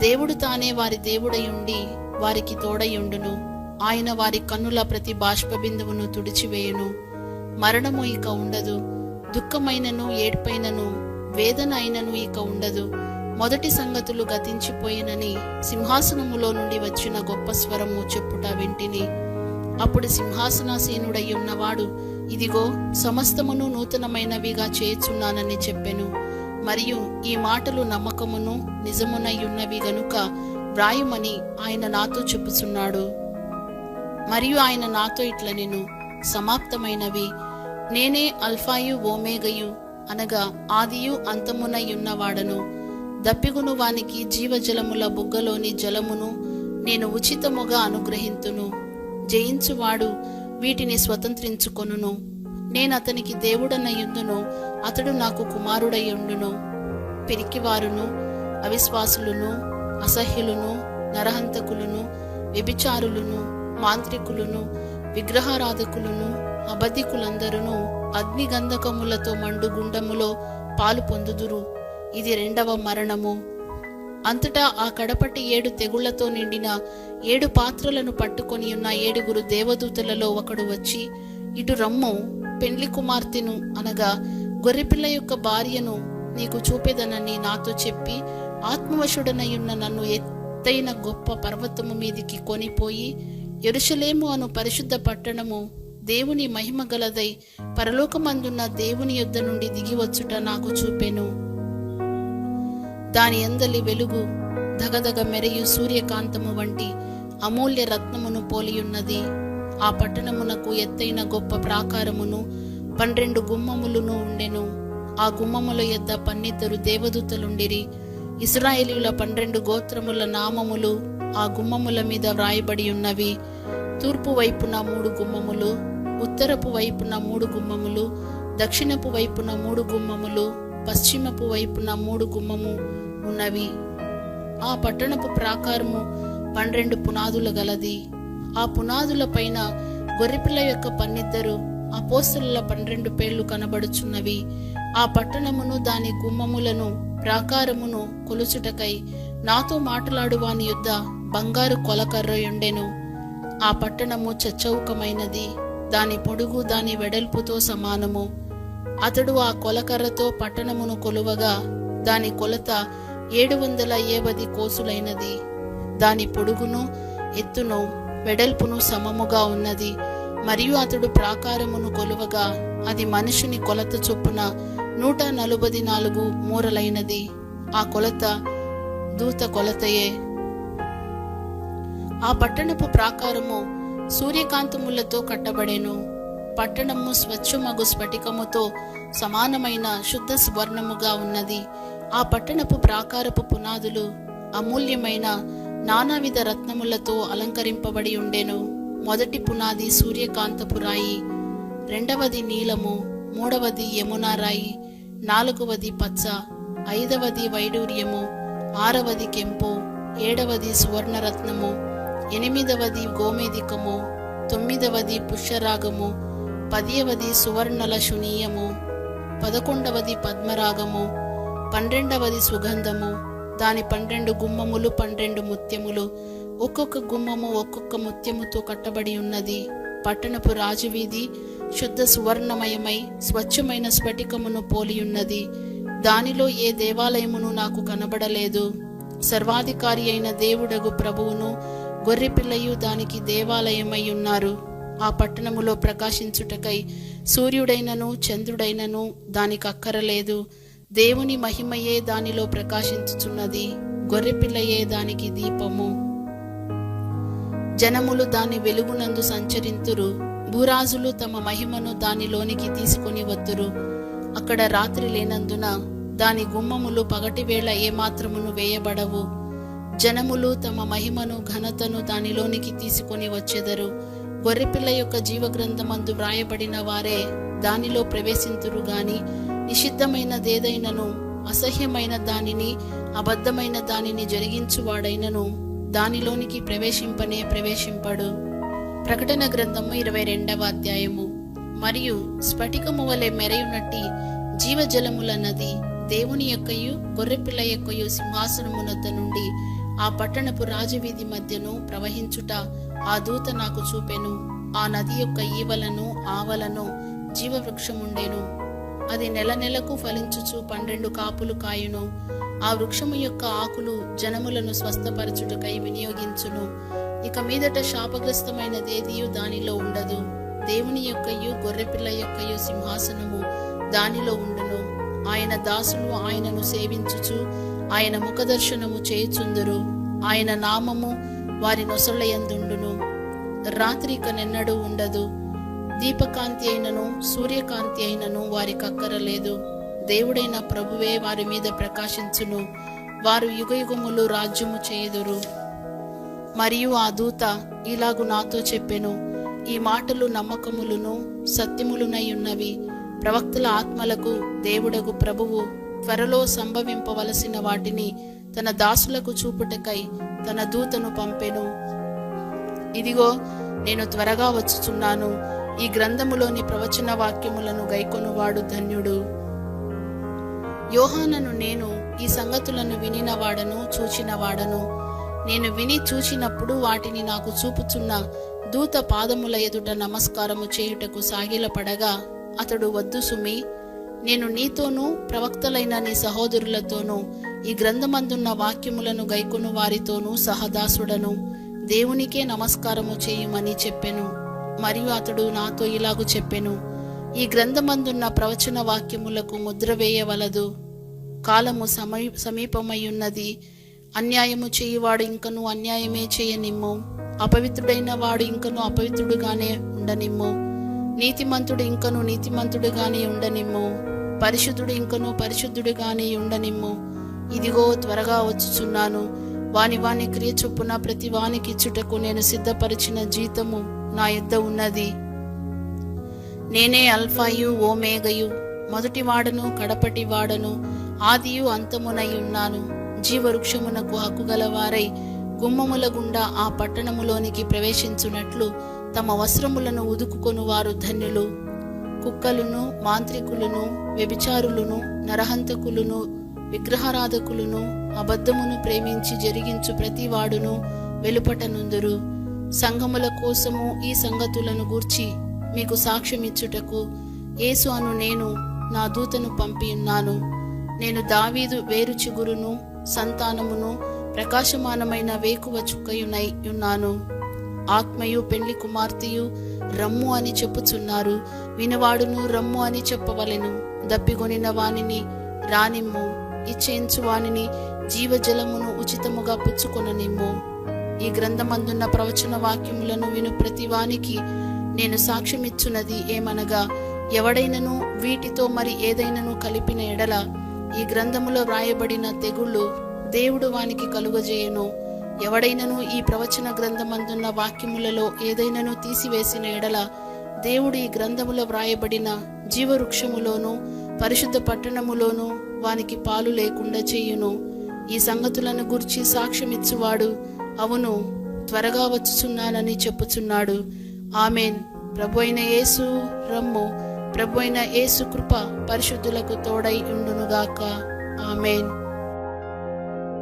దేవుడు తానే వారి దేవుడయుండి వారికి తోడయుండును. ఆయన వారి కన్నుల ప్రతి బాష్పబిందువును తుడిచివేయును. మరణము ఇక ఉండదు, దుఃఖమైనను ఏడ్పైనను వేదన అయినను ఇక ఉండదు. మొదటి సంగతులు గతించిపోయినని సింహాసనములో నుండి వచ్చిన గొప్ప స్వరము చెప్పుట వింటిని. అప్పుడు సింహాసనాసీనుడై ఉన్నవాడు, ఇదిగో, సమస్తమును నూతనమైనవిగా చేయుచున్నానని చెప్పెను. మరియు ఈ మాటలు నమ్మకమును నిజమునై ఉన్నవి గనుక వ్రాయుమని ఆయన నాతో చెప్పుచున్నాడు. మరియు ఆయన నాతో ఇట్లనెను, సమాప్తమైనవి. నేనే అల్ఫాయు ఓమేగయు, అనగా ఆదియు అంతమునై ఉన్నవాడను. దప్పిగును వానికి జీవజలముల బుగ్గలోని జలమును నేను ఉచితముగా అనుగ్రహింతును. జయించువాడు వీటిని స్వతంత్రించుకొనును. నేనతనికి దేవుడనయుందును, అతడు నాకు కుమారుడయుండును. పిరికివారును, అవిశ్వాసులను, అసహ్యులను, నరహంతకులను, వ్యభిచారులను, మాంత్రికులను, విగ్రహారాధకులను, అబద్ధికులందరూ అగ్నిగంధకములతో మండు గుండములో పాలు పొందుదురు. ఇది 2వ మరణము. అంతటా ఆ కడపటి 7 తెగుళ్లతో నిండిన 7 పాత్రలను పట్టుకొని ఉన్న 7 దేవదూతలలో ఒకడు వచ్చి, ఇటు రమ్ము, పెండ్లి కుమార్తెను అనగా గొర్రెపిల్ల యొక్క భార్యను నీకు చూపేదనని నాతో చెప్పి, ఆత్మవశుడనయున్న నన్ను ఎత్తైన గొప్ప పర్వతము మీదికి కొనిపోయి, యెరూషలేము అను పరిశుద్ధ పట్టణము దేవుని మహిమ గలదై పరలోకమందున్న దేవుని యొద్ద నుండి దిగివచ్చుట నాకు చూపెను. దాని అందలి వెలుగు దగదగ మెరియు సూర్యకాంతము వంటి అమూల్య రత్నమును పోలియున్నది. ఆ పట్టణమునకు ఎత్తైన గొప్ప ప్రాకారమును 12 గుమ్మములును ఉండెను. ఆ గుమ్మముల యొద్ద 12 దేవదూతలుండిరి. ఇశ్రాయేలీయుల 12 గోత్రముల నామములు ఆ గుమ్మముల మీద వ్రాయబడి ఉన్నవి. తూర్పు వైపున 3 గుమ్మములు, ఉత్తరపు వైపున 3 గుమ్మములు, దక్షిణపు వైపున 3 గుమ్మములు, పశ్చిమపు వైపున 3 గుమ్మము ఉన్నవి. ఆ పట్టణపు ప్రాకారము 12 పునాదులు గలది. ఆ పునాదుల పైన గొర్రెపిల్ల యొక్క 12 అపోస్తలుల 12 పేర్లు కనబడుచున్నవి. ఆ పట్టణమును దాని గుమ్మములను ప్రాకారమును కొలుచుటకై నాతో మాట్లాడు వాని యొద్ద బంగారు కొలకర్ర ఉండెను. ఆ పట్టణము చచ్చౌకమైనది, దాని పొడుగు దాని వెడల్పుతో సమానము. అతడు ఆ కొలకర్రతో పట్టణమును కొలువగా దాని కొలత 750 కోసులైనది. దాని పొడుగును ఎత్తును వెడల్పును సమముగా ఉన్నది. మరియు అతడు ప్రాకారమును కొలువగా అది మనుషుని కొలత చొప్పున 144 మూరలైనది. ఆ కొలత దూత కొలతయే. ఆ పట్టణపు ప్రాకారము సూర్యకాంతములతో కట్టబడెను. పట్టణము స్వచ్ఛమగు స్ఫటికముతో సమానమైన శుద్ధ స్వర్ణముగా ఉన్నది. ఆ పట్టణపు ప్రాకారపు పునాదులు అమూల్యమైన నానావిధ రత్నములతో అలంకరింపబడి ఉండెను. మొదటి పునాది సూర్యకాంతపు రాయి, 2వది నీలము, 3వది యమునా రాయి, 4వది పచ్చ, 5వది వైడూర్యము, 6వది కెంపు, 7వది సువర్ణరత్నము, 8వది గోమేదికము, 9వది పుష్యరాగము, 10వది సువర్ణల శునీయము, 11వది పద్మరాగము, 12వది సుగంధము. దాని 12 గుమ్మములు 12 ముత్యములు, ఒక్కొక్క గుమ్మము ఒక్కొక్క ముత్యముతో కట్టబడి ఉన్నది. పట్టణపు రాజవీధి శుద్ధ సువర్ణమయమై స్వచ్ఛమైన స్ఫటికమును పోలియున్నది. దానిలో ఏ దేవాలయమును నాకు కనబడలేదు. సర్వాధికారి అయిన దేవుడగు ప్రభువును గొర్రెపిల్లయు దానికి దేవాలయమై ఉన్నారు. ఆ పట్టణములో ప్రకాశించుటకై సూర్యుడైనను చంద్రుడైనను దానికి అక్కరలేదు. దేవుని మహిమయే దానిలో ప్రకాశించుచున్నది. గొర్రెపిల్లయే దానికి దీపము. జనములు దాని వెలుగునందు సంచరింతురు. భూరాజులు తమ మహిమను దానిలోనికి తీసుకొని వద్దురు. అక్కడ అక్కడ రాత్రి లేనందున దాని గుమ్మములు పగటివేళ ఏమాత్రమును వేయబడవు. జనములు తమ మహిమను ఘనతను దానిలోనికి తీసుకొని వచ్చెదరు. గొర్రెపిల్ల యొక్క జీవగ్రంథమందు వ్రాయబడిన వారే దానిలో ప్రవేశింతురు గాని నిషిద్ధమైనదేదైనను అసహ్యమైన దానిని అబద్ధమైన దానిని జరిగించువాడైనను దానిలోనికి ప్రవేశింపడు. ప్రకటన గ్రంథము 22వ అధ్యాయము. మరియు స్ఫటికము వలె మెరయునట్టి జీవజలముల నది దేవుని యొక్కయు గొర్రెపిల్ల యొక్కయు సింహాసనమునొద్ద నుండి ఆ పట్టణపు రాజవీధి మధ్యను ప్రవహించుట ఆ దూత నాకు చూపెను. ఆ నది యొక్క ఈవలను ఆవలను జీవవృక్షముండెను. అది నెల నెలకు ఫలించుచు 12 కాపులు కాయును. ఆ వృక్షము యొక్క ఆకులు జనములను స్వస్థపరచుటకై వినియోగించును. ఇక మీదట శాపగ్రస్తమైనదేదియు దానిలో ఉండదు. దేవుని యొక్కయు గొర్రెపిల్ల యొక్కయు సింహాసనము దానిలో ఉండును. ఆయన దాసులు ఆయనను సేవించుచు ఆయన ముఖదర్శనము చేయుచుందురు. ఆయన నామము వారి నొసళ్ళయందుండును. రాత్రి ఇక నెన్నడూ ఉండదు. దీపకాంతి అయినను సూర్యకాంతి అయినను వారికి అక్కరలేదు. దేవుడైన ప్రభువే వారి మీద ప్రకాశించును. వారు యుగయుగములు రాజ్యము చేయుదురు. మరియు ఆ దూత ఇలాగు నాతో చెప్పెను, ఈ మాటలు నమ్మకములును సత్యములునై ఉన్నవి. ప్రవక్తల ఆత్మలకు దేవుడగు ప్రభువు త్వరలో సంభవింపవలసిన వాటిని తన దాసులకు చూపుటకై తన దూతను పంపెను. ఇదిగో నేను త్వరగా వచ్చుచున్నాను. ఈ గ్రంథములోని ప్రవచన వాక్యములను గైకొనువాడు ధన్యుడు. యోహానను నేను ఈ సంగతులను వినినవాడను చూచినవాడను. నేను విని చూచినప్పుడు వాటిని నాకు చూపుచున్న దూత పాదముల ఎదుట నమస్కారము చేయుటకు సాగిలపడగా అతడు, వద్దు సుమి, నేను నీతోనూ ప్రవక్తలైన నీ సహోదరులతోనూ ఈ గ్రంథమందున్న వాక్యములను గైకొను వారితోనూ సహదాసుడను. దేవునికే నమస్కారము చేయుమని చెప్పెను. మరియు అతడు నాతో ఇలాగు చెప్పెను, ఈ గ్రంథమందున్న ప్రవచన వాక్యములకు ముద్ర వేయవలదు. కాలము సమీపమయ్యున్నది. అన్యాయము చేయువాడు ఇంకను అన్యాయమే చేయనిమ్ము. అపవిత్రుడైన వాడు ఇంకను అపవిత్రుడుగానే ఉండనిమ్ము. నీతిమంతుడు ఇంకను నీతిమంతుడుగానే ఉండనిమ్ము. పరిశుద్ధుడు ఇంకను పరిశుద్ధుడుగానే ఉండనిమ్ము. ఇదిగో త్వరగా వచ్చుచున్నాను. వాని వాని క్రియ చొప్పున ప్రతి వానికిచ్చుటకు నేను సిద్ధపరిచిన జీతము నా యొద్ద ఉన్నది. నేనే అల్ఫాయు ఓమేగయు, మొదటివాడను కడపటివాడను, ఆదియు అంతమునై ఉన్నాను. జీవవృక్షమునకు హక్కుగలవారై గుమ్మముల గుండా ఆ పట్టణములోనికి ప్రవేశించున్నట్లు తమ వస్త్రములను ఉదుకుకొను వారు ధన్యులు. కుక్కలును మాంత్రికులను వ్యభిచారులను నరహంతకులను విగ్రహారాధకులను అబద్ధమును ప్రేమించి జరిగించు ప్రతివాడును వెలుపటనుందురు. సంఘముల కోసము ఈ సంగతులను గూర్చి మీకు సాక్ష్యమిచ్చుటకు యేసు అను నేను నా దూతను పంపి ఉన్నాను. నేను దావీదు వేరు చిగురును సంతానమును ప్రకాశమానమైన వేకువ చుక్కయునై ఉన్నాను. ఆత్మయు పెండ్లి కుమార్తెయు రమ్ము అని చెప్పుచున్నారు. వినవాడును రమ్ము అని చెప్పవలెను. దప్పిగొనిన వానిని రానిమ్ము. ఇచ్చేయించు వానిని జీవజలమును ఉచితముగా పుచ్చుకొననిమ్ము. ఈ గ్రంథమందున్న ప్రవచన వాక్యములను విను ప్రతి వానికి నేను సాక్ష్యమిచ్చున్నది ఏమనగా, ఎవడైనను వీటితో మరి ఏదైనను కలిపిన ఎడల ఈ గ్రంథములో వ్రాయబడిన తెగుళ్ళు దేవుడు వానికి కలుగజేయును. ఎవడైనను ఈ ప్రవచన గ్రంథమందున్న వాక్యములలో ఏదైనను తీసివేసిన ఎడల దేవుడు ఈ గ్రంథములో వ్రాయబడిన జీవవృక్షములోను పరిశుద్ధ పట్టణములోను వానికి పాలు లేకుండా చేయును. ఈ సంగతులను గురించి సాక్ష్యమిచ్చువాడు అవును, త్వరగా వచ్చుచున్నానని చెప్పుచున్నాడు. ఆమెన్. ప్రభు అయిన యేసు రమ్ము. ప్రభు అయిన యేసు కృప పరిశుద్ధులకు తోడై ఉండునుగాక. ఆమెన్.